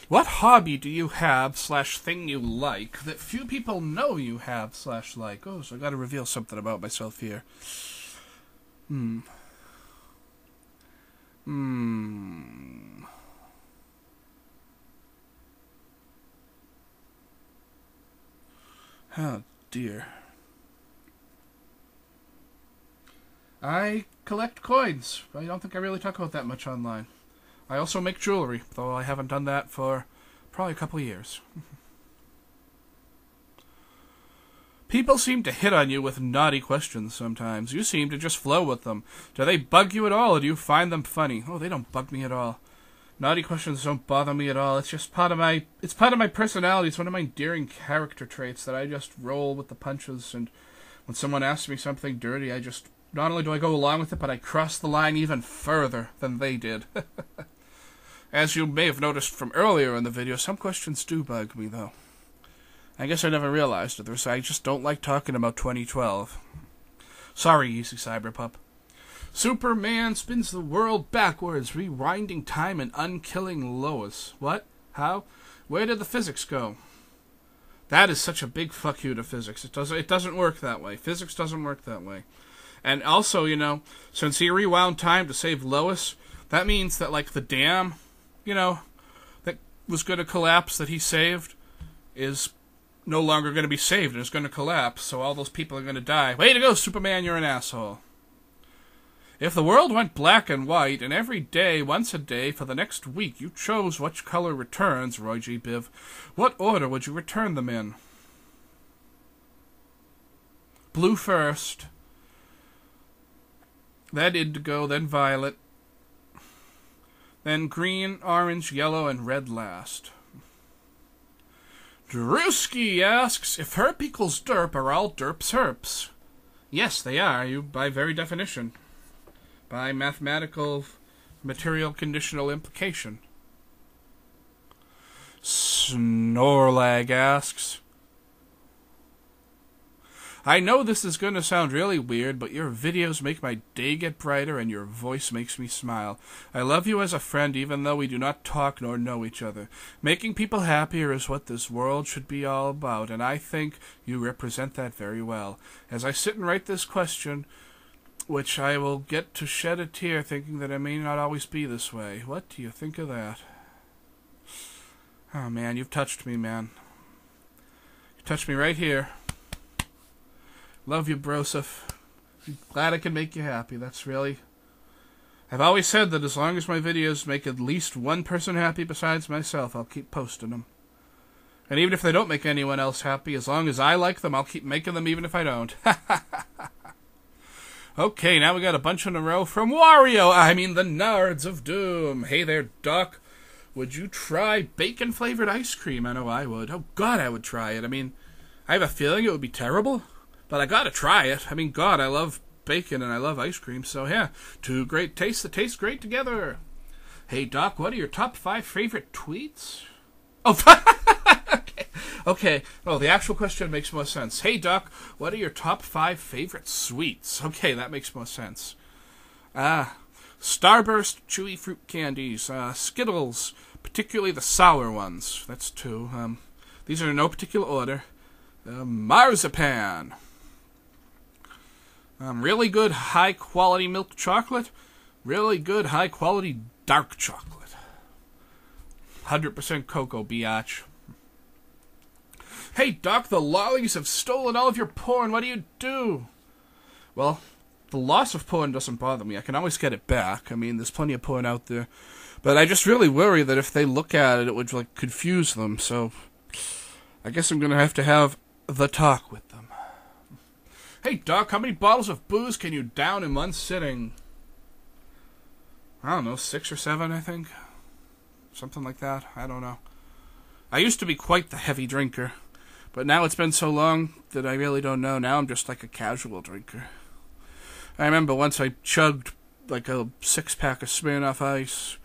What hobby do you have / thing you like that few people know you have / like? Oh, so I gotta reveal something about myself here. Oh, dear. I collect coins. I don't think I really talk about that much online. I also make jewelry, though I haven't done that for probably a couple of years. People seem to hit on you with naughty questions sometimes. You seem to just flow with them. Do they bug you at all, or do you find them funny? Oh, they don't bug me at all. Naughty questions don't bother me at all. It's just part of my personality. It's one of my endearing character traits that I just roll with the punches, and when someone asks me something dirty, I just, not only do I go along with it, but I cross the line even further than they did. As you may have noticed from earlier in the video, some questions do bug me, though. I guess I never realized it. I just don't like talking about 2012. Sorry, Easy Cyberpup. Superman spins the world backwards, rewinding time and unkilling Lois. What? How? Where did the physics go? That is such a big fuck you to physics. It doesn't work that way. Physics doesn't work that way. And also, since he rewound time to save Lois, that means that, like, the dam, that was going to collapse that he saved is no longer going to be saved and is going to collapse, so all those people are going to die. Way to go, Superman, you're an asshole. If the world went black and white, and every day, once a day, for the next week, you chose which color returns, Roy G. Biv, what order would you return them in? Blue first, then indigo, then violet, then green, orange, yellow, and red last. Drewski asks, if herp equals derp, are all derps herps? Yes, they are, by very definition. By mathematical, material, conditional implication. Snorlag asks, I know this is going to sound really weird, but your videos make my day get brighter and your voice makes me smile. I love you as a friend even though we do not talk nor know each other. Making people happier is what this world should be all about, and I think you represent that very well. As I sit and write this question, which I will get to shed a tear thinking that it may not always be this way. What do you think of that? Oh man, you've touched me, man. You touched me right here. Love you, Broseph. Glad I can make you happy. That's really... I've always said that as long as my videos make at least one person happy besides myself, I'll keep posting them. And even if they don't make anyone else happy, as long as I like them, I'll keep making them even if I don't. Okay, now we got a bunch in a row from Wario. I mean, the Nards of Doom. Hey there, Doc. Would you try bacon-flavored ice cream? I know I would. Oh, God, I would try it. I mean, I have a feeling it would be terrible, but I gotta try it. I mean, God, I love bacon and I love ice cream, so yeah. Two great tastes that taste great together. Hey, Doc, what are your top 5 favorite tweets? Oh, okay. Oh, the actual question makes more sense. Hey, Doc, what are your top 5 favorite sweets? Okay, that makes more sense. Starburst chewy fruit candies, Skittles, particularly the sour ones. That's 2. These are in no particular order. Marzipan. Really good high-quality milk chocolate. Really good high-quality dark chocolate. 100% cocoa, biatch. Hey, Doc, the lollies have stolen all of your porn. What do you do? Well, the loss of porn doesn't bother me. I can always get it back. I mean, there's plenty of porn out there. But I just really worry that if they look at it, it would, like, confuse them. So I guess I'm going to have the talk with them. Hey, Doc, how many bottles of booze can you down in one sitting? I don't know, 6 or 7, I think. Something like that. I don't know. I used to be quite the heavy drinker. But now it's been so long that I really don't know. Now I'm just like a casual drinker. I remember once I chugged like a 6-pack of Smirnoff Ice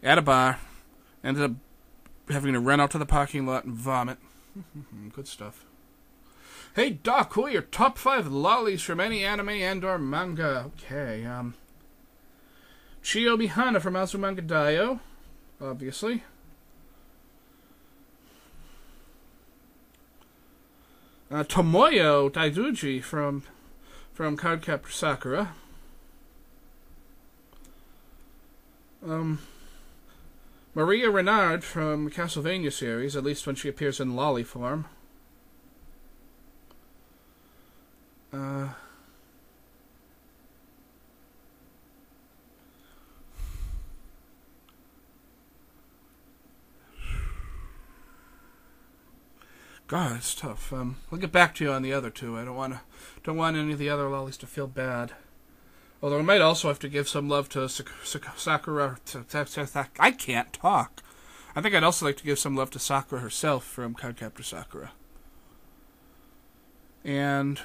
at a bar. Ended up having to run out to the parking lot and vomit. Good stuff. Hey, Doc, who are your top 5 lollies from any anime and or manga? Okay, Chiyo Mihana from Azumanga Daioh, obviously. Tomoyo Daizuji from Cardcaptor Sakura. Maria Renard from the Castlevania series, at least when she appears in lolly form. God, it's tough. I'll get back to you on the other 2. I don't want any of the other lollies to feel bad. Although I might also have to give some love to Sakura. I can't talk. I think I'd also like to give some love to Sakura herself from Cardcaptor Sakura. And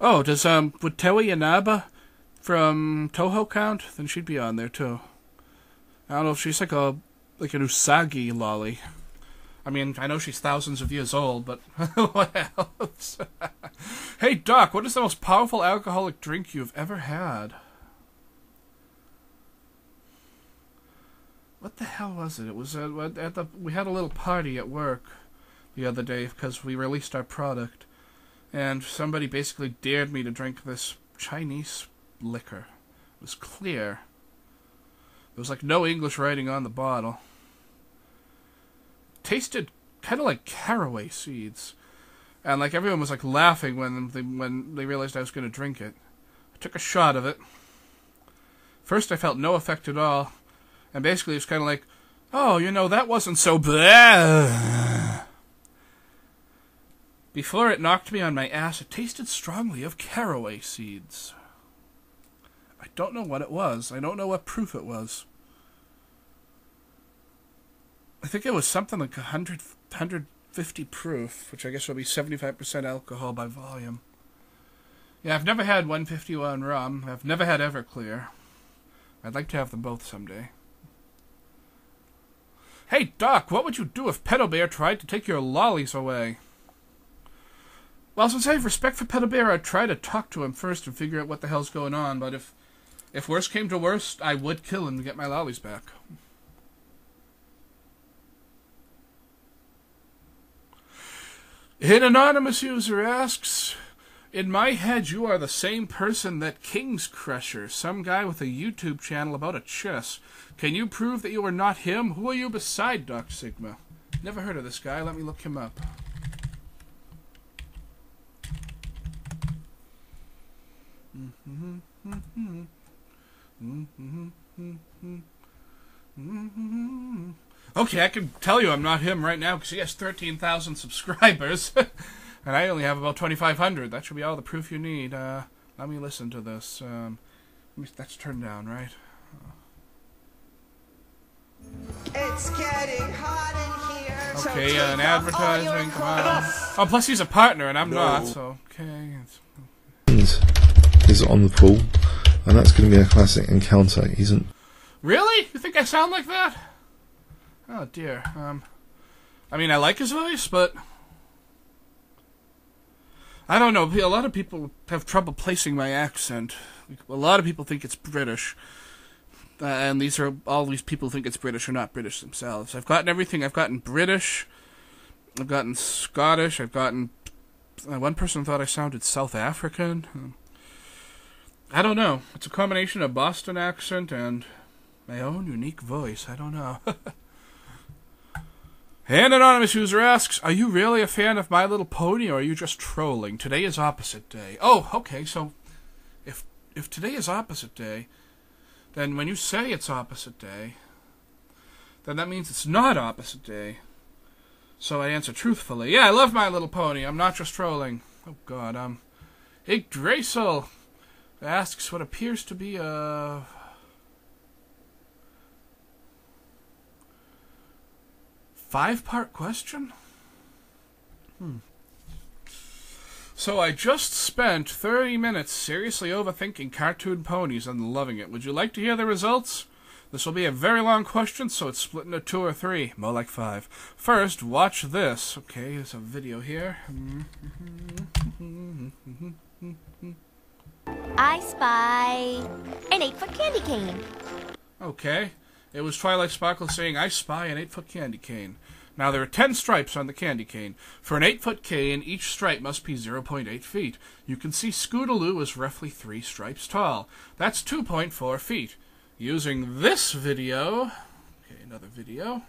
would Tewa Yanaba from Toho count? Then she'd be on there too. I don't know if she's like an Usagi lolly. I mean, I know she's thousands of years old, but what else? Hey, Doc, what is the most powerful alcoholic drink you've ever had? What the hell was it? It was we had a little party at work the other day because we released our product, and somebody basically dared me to drink this Chinese liquor. It was clear. There was like no English writing on the bottle. Tasted kind of like caraway seeds, and like everyone was like laughing when they realized I was going to drink it. I took a shot of it. First, I felt no effect at all, and basically it was kind of like, oh, that wasn't so bad. Before it knocked me on my ass, it tasted strongly of caraway seeds. I don't know what it was. I don't know what proof it was. I think it was something like 150 proof, which I guess will be 75% alcohol by volume. Yeah, I've never had 151 rum. I've never had Everclear. I'd like to have them both someday. Hey, Doc, what would you do if Pedo Bear tried to take your lollies away? Well, since I have respect for Pedo Bear, I'd try to talk to him first and figure out what the hell's going on, but if worst came to worst, I would kill him to get my lollies back. An anonymous user asks, in my head you are the same person that King's Crusher, some guy with a YouTube channel about a chess. Can you prove that you are not him? Who are you beside Doc Sigma? Never heard of this guy. Let me look him up. Okay, I can tell you I'm not him right now because he has 13,000 subscribers. And I only have about 2,500. That should be all the proof you need. Let me listen to this. That's turned down, right? It's getting hot in here. Okay, so an advertising. Come on. Oh, plus he's a partner and I'm not, so okay. Is on the pool, and that's going to be a classic encounter. Really? You think I sound like that? Oh dear. I mean, I like his voice, but I don't know. A lot of people have trouble placing my accent. A lot of people think it's British. And all these people think it's British are not British themselves. I've gotten everything. I've gotten British. I've gotten Scottish. I've gotten... one person thought I sounded South African. I don't know. It's a combination of Boston accent and my own unique voice. I don't know. An anonymous user asks, are you really a fan of My Little Pony, or are you just trolling? Today is opposite day. Oh, okay, so if today is opposite day, then when you say it's opposite day, then that means it's not opposite day. So I answer truthfully. Yeah, I love My Little Pony. I'm not just trolling. Oh, God. Yggdrasil asks what appears to be a... five-part question? So I just spent 30 minutes seriously overthinking cartoon ponies and loving it. Would you like to hear the results? This will be a very long question, so it's split into 2 or 3. More like 5. First, watch this. Okay, there's a video here. I spy an 8-foot candy cane. Okay. It was Twilight Sparkle saying, I spy an 8-foot candy cane. Now, there are 10 stripes on the candy cane. For an 8-foot cane, each stripe must be 0.8 feet. You can see Scootaloo is roughly 3 stripes tall. That's 2.4 feet. Using this video... Okay, another video.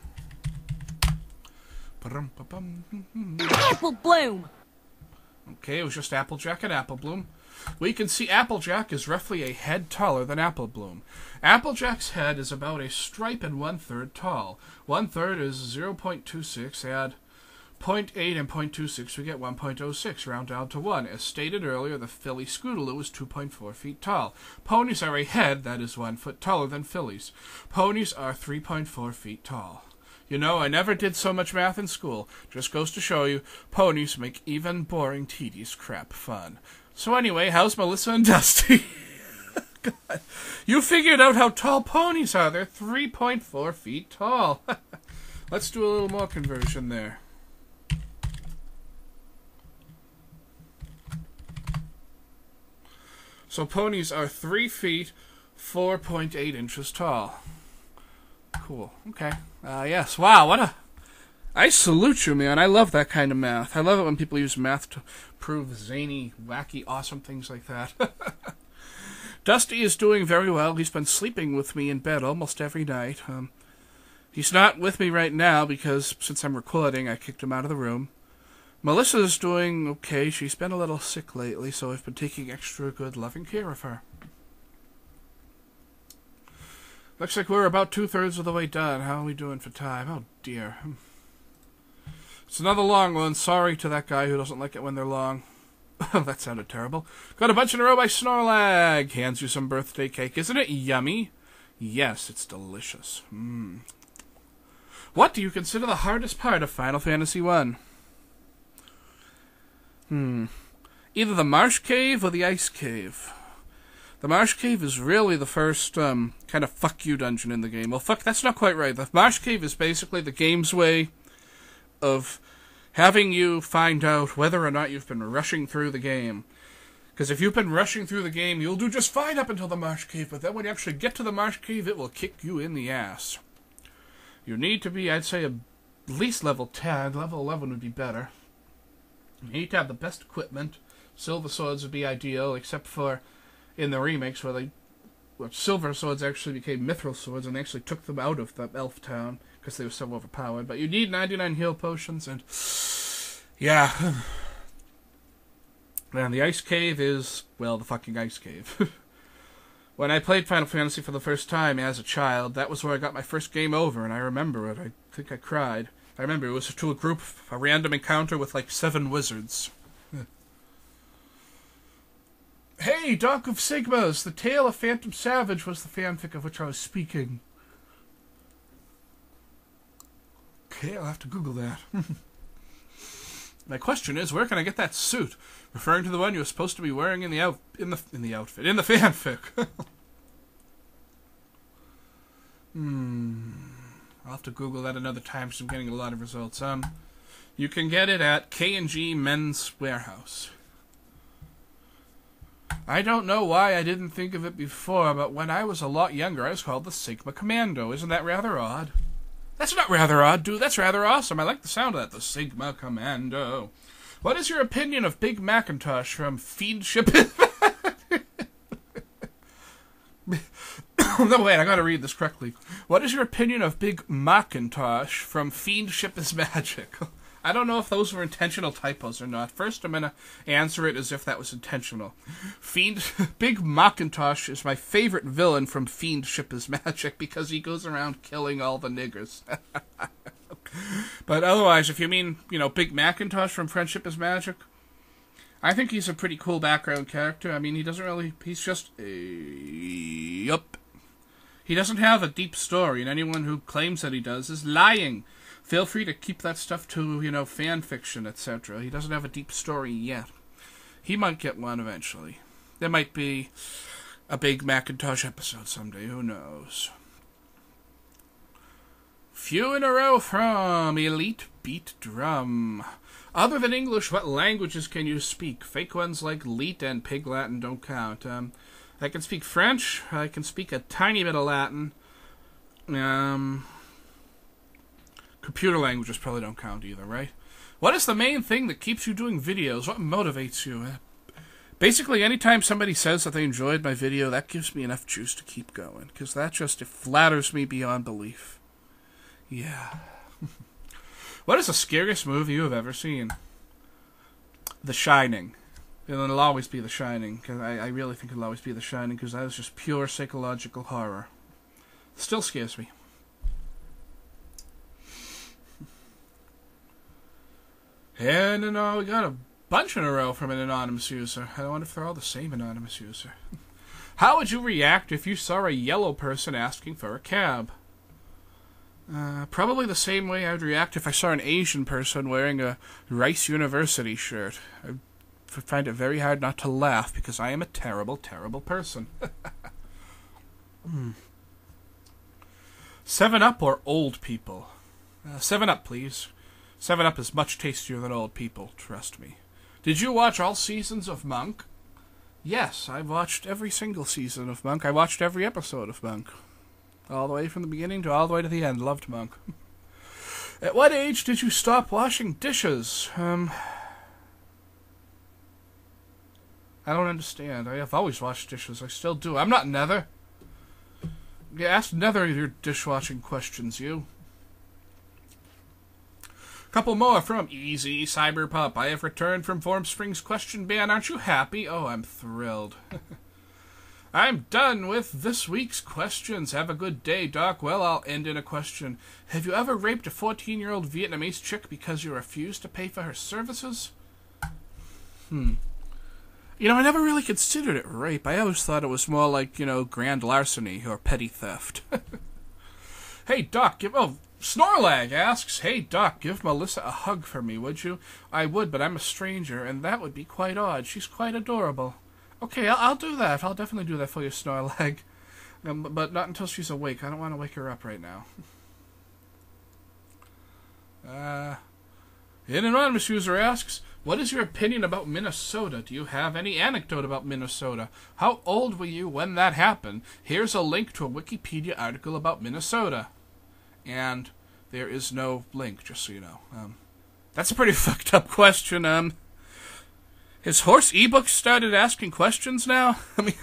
Apple Bloom! Okay, it was just Applejack and Apple Bloom. We can see Applejack is roughly a head taller than Apple Bloom. Applejack's head is about a stripe and 1/3 tall. 1/3 is 0.26. Add 0.8 and 0.26, we get 1.06, round down to 1. As stated earlier, the filly Scootaloo is 2.4 feet tall. Ponies are a head that is 1 foot taller than fillies. Ponies are 3.4 feet tall. You know, I never did so much math in school. Just goes to show you, ponies make even boring, tedious crap fun. So anyway, how's Melissa and Dusty? God. You figured out how tall ponies are. They're 3.4 feet tall. Let's do a little more conversion there. So ponies are 3 feet, 4.8 inches tall. Cool. Okay. Yes. Wow, what a... I salute you, man. I love that kind of math. I love it when people use math to prove zany, wacky, awesome things like that. Dusty is doing very well. He's been sleeping with me in bed almost every night. He's not with me right now because since I'm recording, I kicked him out of the room. Melissa's doing okay. She's been a little sick lately, so I've been taking extra good, loving care of her. Looks like we're about 2/3 of the way done. How are we doing for time? Oh, dear. It's another long one. Sorry to that guy who doesn't like it when they're long. That sounded terrible. Got a bunch in a row by Snorlag. Hands you some birthday cake. Isn't it yummy? Yes, it's delicious. What do you consider the hardest part of Final Fantasy I? Either the Marsh Cave or the Ice Cave. The Marsh Cave is really the first kind of fuck you dungeon in the game. Well, fuck, that's not quite right. The Marsh Cave is basically the game's way of having you find out whether or not you've been rushing through the game. Because if you've been rushing through the game, you'll do just fine up until the Marsh Cave, but then when you actually get to the Marsh Cave, it will kick you in the ass. You need to be, I'd say, at least level 10. Level 11 would be better. You need to have the best equipment. Silver swords would be ideal, except for in the remakes where silver swords actually became mithril swords, and they actually took them out of the elf town because they were so overpowered. But you need 99 heal potions, and yeah. Man, the Ice Cave is, well, the fucking Ice Cave. When I played Final Fantasy for the first time as a child, that was where I got my first game over, and I remember it. I think I cried. I remember it was to a random encounter with like 7 wizards. Hey, Hey, Doc of Sigmas, the Tale of Phantom Savage was the fanfic of which I was speaking. Okay, I'll have to Google that. My question is, where can I get that suit? Referring to the one you were supposed to be wearing in the fanfic. I'll have to Google that another time because I'm getting a lot of results. You can get it at K&G Men's Warehouse. I don't know why I didn't think of it before, but when I was a lot younger, I was called the Sigma Commando. Isn't that rather odd? That's not rather odd, dude. That's rather awesome. I like the sound of that. The Sigma Commando. What is your opinion of Big Macintosh from Fiendship? No, wait, I gotta read this correctly. What is your opinion of Big Macintosh from Fiendship is Magic? I don't know if those were intentional typos or not. First, I'm gonna answer it as if that was intentional. Big Macintosh is my favorite villain from Fiendship is Magic because he goes around killing all the niggers. But otherwise, if you mean, Big Macintosh from Friendship is Magic, I think he's a pretty cool background character. I mean, he's just yup. He doesn't have a deep story, and anyone who claims that he does is lying. Feel free to keep that stuff to, fan fiction, etc. He doesn't have a deep story yet. He might get one eventually. There might be a Big Macintosh episode someday, who knows. Few in a row from Elite Beat Drum. Other than English, what languages can you speak? Fake ones like Leet and Pig Latin don't count. I can speak French. I can speak a tiny bit of Latin. Computer languages probably don't count either, right? What is the main thing that keeps you doing videos? What motivates you? Basically, anytime somebody says that they enjoyed my video, that gives me enough juice to keep going. Because it flatters me beyond belief. Yeah. What is the scariest movie you have ever seen? The Shining. It'll always be The Shining. Cause I really think it'll always be The Shining, because that is just pure psychological horror. Still scares me. And we got a bunch in a row from an anonymous user. I wonder if they're all the same anonymous user. How would you react if you saw a yellow person asking for a cab? Probably the same way I'd react if I saw an Asian person wearing a Rice University shirt. I find it very hard not to laugh because I am a terrible, terrible person. 7-Up or old people? 7-Up, please. 7-Up is much tastier than old people, trust me. Did you watch all seasons of Monk? Yes, I watched every single season of Monk. I watched every episode of Monk. All the way from the beginning to all the way to the end. Loved Monk. At what age did you stop washing dishes? I don't understand. I have always washed dishes. I still do. I'm not Nether. Yeah, ask Nether your dishwashing questions, you. Couple more from Easy Cyberpup. I have returned from Formspring's question ban. Aren't you happy? Oh, I'm thrilled. I'm done with this week's questions. Have a good day, Doc. Well, I'll end in a question. Have you ever raped a 14-year-old Vietnamese chick because you refused to pay for her services? I never really considered it rape. I always thought it was more like, grand larceny or petty theft. Hey, Doc, Snorlag asks, hey, Doc, give Melissa a hug for me, would you? I would, but I'm a stranger, and that would be quite odd. She's quite adorable. Okay, I'll do that. I'll definitely do that for you, Snorlag. But not until she's awake. I don't want to wake her up right now. An anonymous user asks, what is your opinion about Minnesota? Do you have any anecdote about Minnesota? How old were you when that happened? Here's a link to a Wikipedia article about Minnesota. And there is no link, just so you know. That's a pretty fucked up question. His horse ebook started asking questions now? I mean...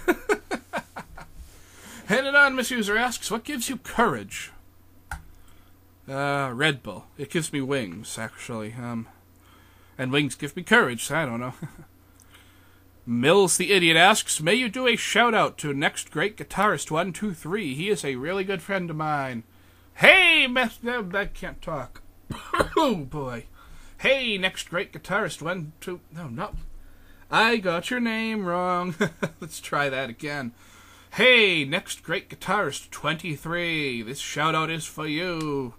An anonymous user asks, what gives you courage? Red Bull. It gives me wings, actually. And wings give me courage, so I don't know. Mills the Idiot asks, may you do a shout-out to next great guitarist 123. He is a really good friend of mine. Hey, I can't talk. Oh, boy. Hey, next great guitarist 1, 2... No, not... I got your name wrong. Let's try that again. Hey, next great guitarist 23. This shout out is for you.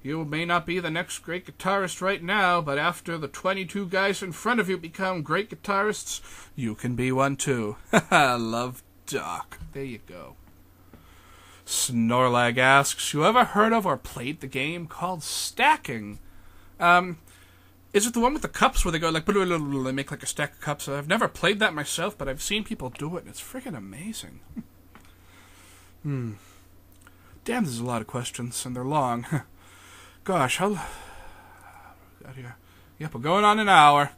You may not be the next great guitarist right now, but after the 22 guys in front of you become great guitarists, you can be one too. Love, Doc. There you go. Snorlag asks, you ever heard of or played the game called stacking? Is it the one with the cups where they go like, they make like a stack of cups? I've never played that myself, but I've seen people do it, and it's freaking amazing. Damn, there's a lot of questions, and they're long. Gosh, how... Got here. Yep, we're going on an hour.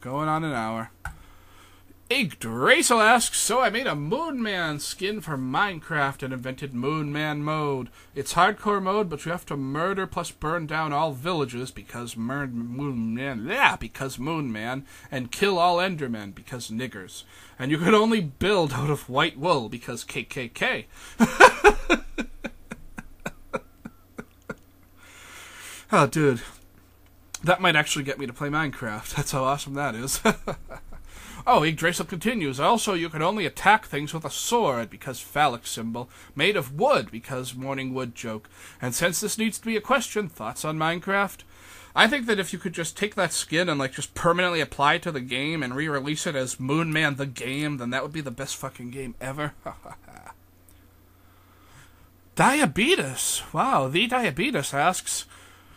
Yggdrasil asks, so I made a Moonman skin for Minecraft and invented Moonman mode. It's hardcore mode, but you have to murder plus burn down all villages because Moonman, and kill all Endermen because niggers. And you can only build out of white wool because KKK. Oh, dude. That might actually get me to play Minecraft. That's how awesome that is. Oh, Yggdrasil continues. Also, you can only attack things with a sword, because phallic symbol. Made of wood, because morning wood joke. And since this needs to be a question, thoughts on Minecraft? I think that if you could just take that skin and, like, just permanently apply it to the game and re-release it as Moonman the Game, then that would be the best fucking game ever. Diabetes. Wow, the Diabetes asks,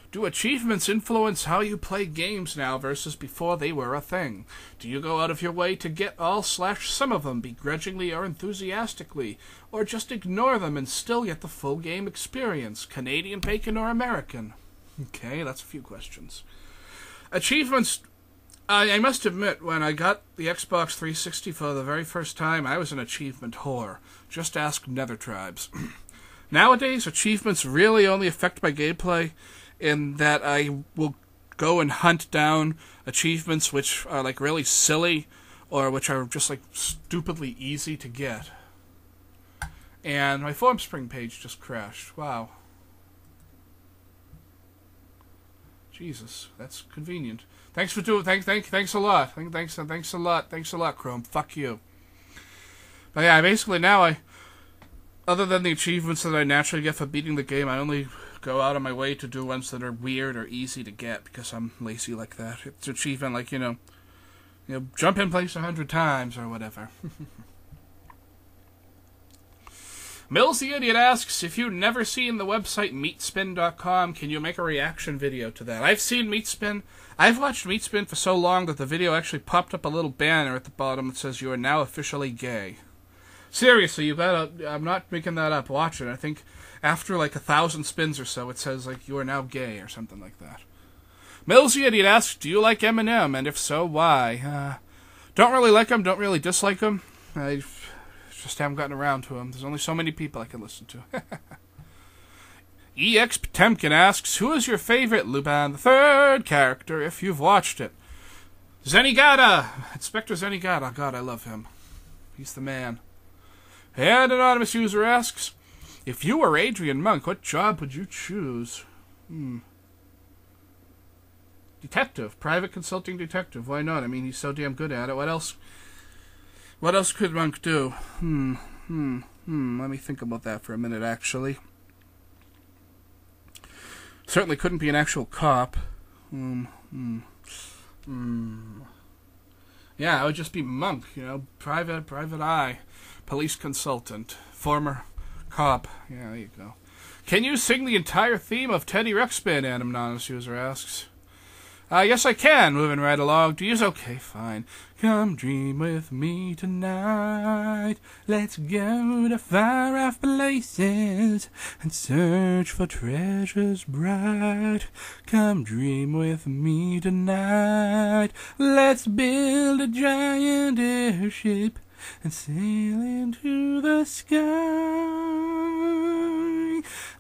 do achievements influence how you play games now versus before they were a thing? Do you go out of your way to get all/some of them, begrudgingly or enthusiastically, or just ignore them and still get the full game experience? Canadian bacon or American? Okay, that's a few questions. Achievements. I must admit, when I got the Xbox 360 for the very first time, I was an achievement whore. Just ask Nether Tribes. Nowadays, achievements really only affect my gameplay in that I will go and hunt down achievements which are like really silly or which are just like stupidly easy to get. And my Formspring page just crashed. Wow. Jesus, that's convenient. Thanks for doing. Thanks a lot. Thanks a lot, Chrome. Fuck you. But yeah, basically now other than the achievements that I naturally get for beating the game, I only go out of my way to do ones that are weird or easy to get because I'm lazy like that. It's achievement like, you know, jump in place 100 times or whatever. Mills the Idiot asks, if you've never seen the website meatspin.com, can you make a reaction video to that? I've seen Meatspin. I've watched Meatspin for so long that the video actually popped up a little banner at the bottom that says you are now officially gay. Seriously, you gotta, I'm not making that up, watch it. I think after like 1,000 spins or so, it says like you are now gay or something like that. Mills the Idiot asks, do you like Eminem, and if so, why? Don't really like him, don't really dislike him. I just haven't gotten around to him. There's only so many people I can listen to. EX Potemkin asks, who is your favorite Lupin the Third character if you've watched it? Zenigata! Inspector Zenigata. God, I love him. He's the man. And anonymous user asks, if you were Adrian Monk, what job would you choose? Detective. Private consulting detective. Why not? I mean, he's so damn good at it. What else could Monk do? Let me think about that for a minute, actually. Certainly couldn't be an actual cop. Yeah, it would just be Monk, private eye. Police consultant. Former cop. Yeah, there you go. Can you sing the entire theme of Teddy Ruxpin? Anonymous user asks. Yes, I can. Moving right along. Do you? Okay, fine. Come dream with me tonight. Let's go to far off places and search for treasures bright. Come dream with me tonight. Let's build a giant airship and sail into the sky.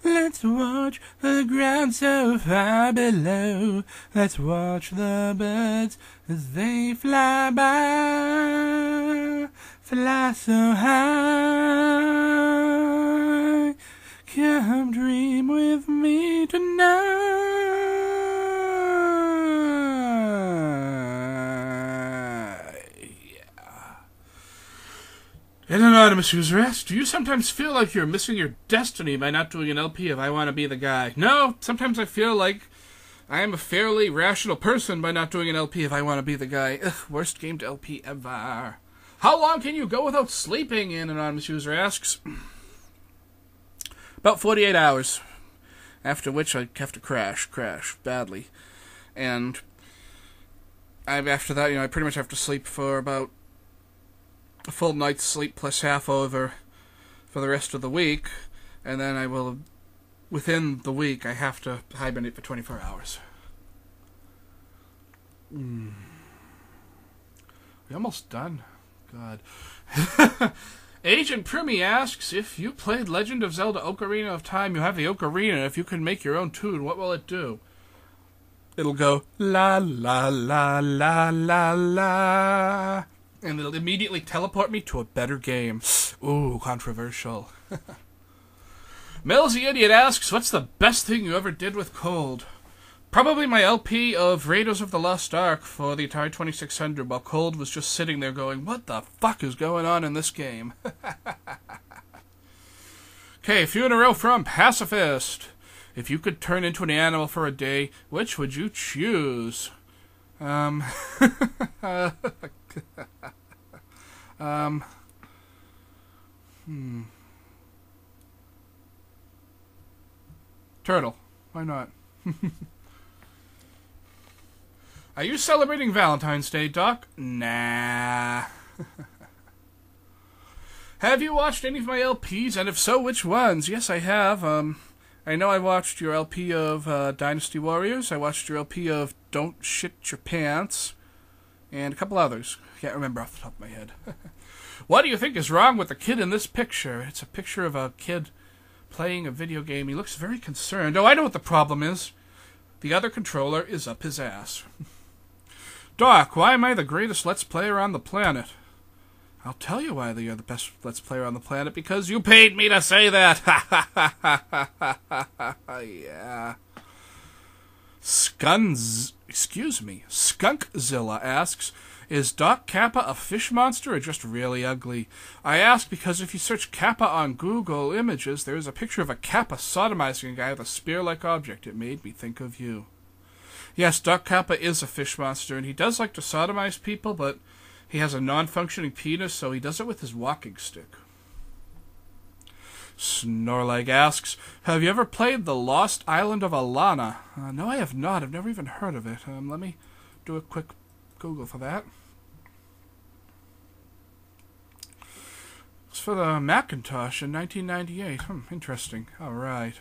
Let's watch the ground so far below. Let's watch the birds as they fly by. Fly so high. Come dream with me tonight. Yeah. An anonymous user asks, do you sometimes feel like you're missing your destiny by not doing an LP of I Want to Be the Guy? No, sometimes I feel like I am a fairly rational person by not doing an LP of I Want to Be the Guy. Ugh, worst gamed LP ever. How long can you go without sleeping? An anonymous user asks. About 48 hours. After which I have to crash badly. And after that, I pretty much have to sleep for about a full night's sleep plus half over for the rest of the week. And then I will, within the week, I have to hibernate for 24 hours. We almost done. God. Agent Primi asks, if you played Legend of Zelda Ocarina of Time, you have the ocarina. If you can make your own tune, what will it do? It'll go, la la la la la la. And it'll immediately teleport me to a better game. Ooh, controversial. Mills the Idiot asks, what's the best thing you ever did with Cold? Probably my LP of Raiders of the Lost Ark for the Atari 2600 while Cold was just sitting there going, what the fuck is going on in this game? Okay, a few in a row from Pacifist. If you could turn into an animal for a day, which would you choose? Turtle. Why not? Are you celebrating Valentine's Day, Doc? Nah. Have you watched any of my LPs? And if so, which ones? Yes, I have. I know I watched your LP of Dynasty Warriors. I watched your LP of Don't Shit Your Pants. And a couple others. Can't remember off the top of my head. What do you think is wrong with the kid in this picture? It's a picture of a kid playing a video game. He looks very concerned. Oh, I know what the problem is. The other controller is up his ass. Doc, why am I the greatest Let's Player on the planet? I'll tell you why you're the best Let's Player on the planet, because you paid me to say that! Yeah. Skunkzilla asks, is Doc Kappa a fish monster or just really ugly? I ask because if you search Kappa on Google Images, there is a picture of a Kappa sodomizing a guy with a spear-like object. It made me think of you. Yes, Doc Kappa is a fish monster, and he does like to sodomize people, but he has a non-functioning penis, so he does it with his walking stick. Snorlag asks, have you ever played The Lost Island of Alana? No, I have not. I've never even heard of it. Let me do a quick Google for that. It's for the Macintosh in 1998. Interesting. All right.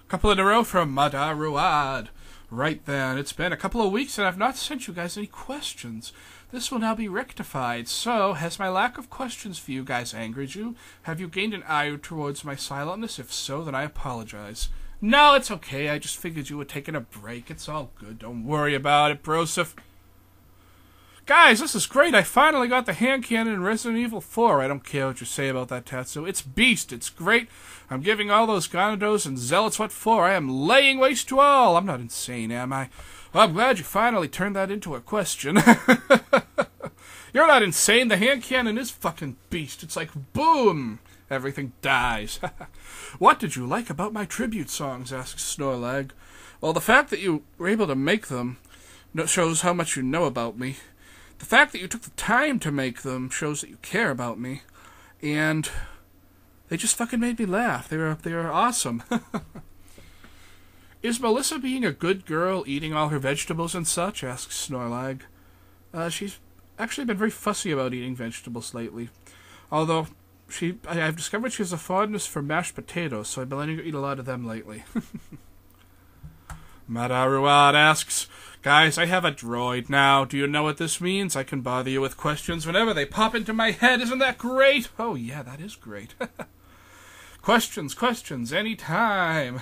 Couple in a row from Madaruad. Right then, it's been a couple of weeks and I've not sent you guys any questions. This will now be rectified. So, has my lack of questions for you guys angered you? Have you gained an ire towards my silentness? If so, then I apologize. No, it's okay. I just figured you were taking a break. It's all good. Don't worry about it, Broseph. Guys, this is great. I finally got the hand cannon in Resident Evil 4. I don't care what you say about that, Tatsu. It's beast. It's great. I'm giving all those Gonados and Zealots what for. I am laying waste to all. I'm not insane, am I? Well, I'm glad you finally turned that into a question. You're not insane. The hand cannon is fucking beast. It's like, boom, everything dies. What did you like about my tribute songs, asks Snorlag. Well, the fact that you were able to make them shows how much you know about me. The fact that you took the time to make them shows that you care about me. And they just fucking made me laugh. They were awesome. Is Melissa being a good girl, eating all her vegetables and such? Asks Snorlag. She's actually been very fussy about eating vegetables lately. Although, I've discovered she has a fondness for mashed potatoes, so I've been letting her eat a lot of them lately. Madaruad asks, guys, I have a droid now. Do you know what this means? I can bother you with questions whenever they pop into my head. Isn't that great? Oh, yeah, that is great. Questions, anytime.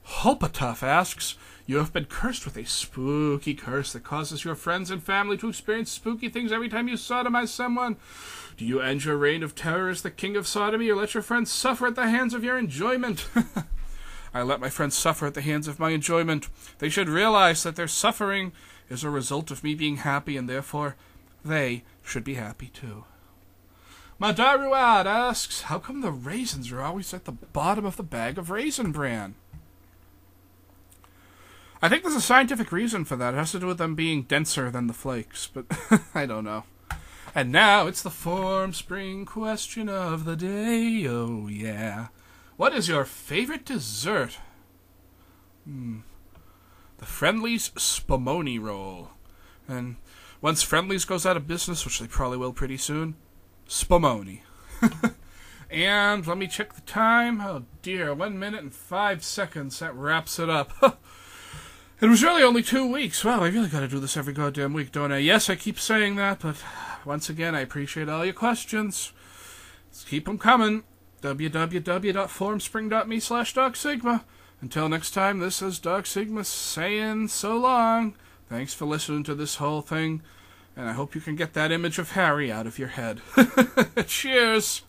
Hopatuff asks, you have been cursed with a spooky curse that causes your friends and family to experience spooky things every time you sodomize someone. Do you end your reign of terror as the king of sodomy, or let your friends suffer at the hands of your enjoyment? I let my friends suffer at the hands of my enjoyment. They should realize that their suffering is a result of me being happy, and therefore they should be happy too. Madaruad asks, how come the raisins are always at the bottom of the bag of Raisin Bran? I think there's a scientific reason for that. It has to do with them being denser than the flakes, but I don't know. And now it's the Formspring question of the day. Oh, yeah. What is your favorite dessert? The Friendly's Spumoni roll. And once Friendly's goes out of business, which they probably will pretty soon, Spumoni. And let me check the time. Oh dear, 1 minute and 5 seconds. That wraps it up. It was really only 2 weeks. Wow, I really gotta do this every goddamn week, don't I? Yes, I keep saying that, but once again, I appreciate all your questions. Let's keep them coming. www.formspring.me/DogSigma. Until next time, this is Dog Sigma saying so long. Thanks for listening to this whole thing, and I hope you can get that image of Harry out of your head. Cheers!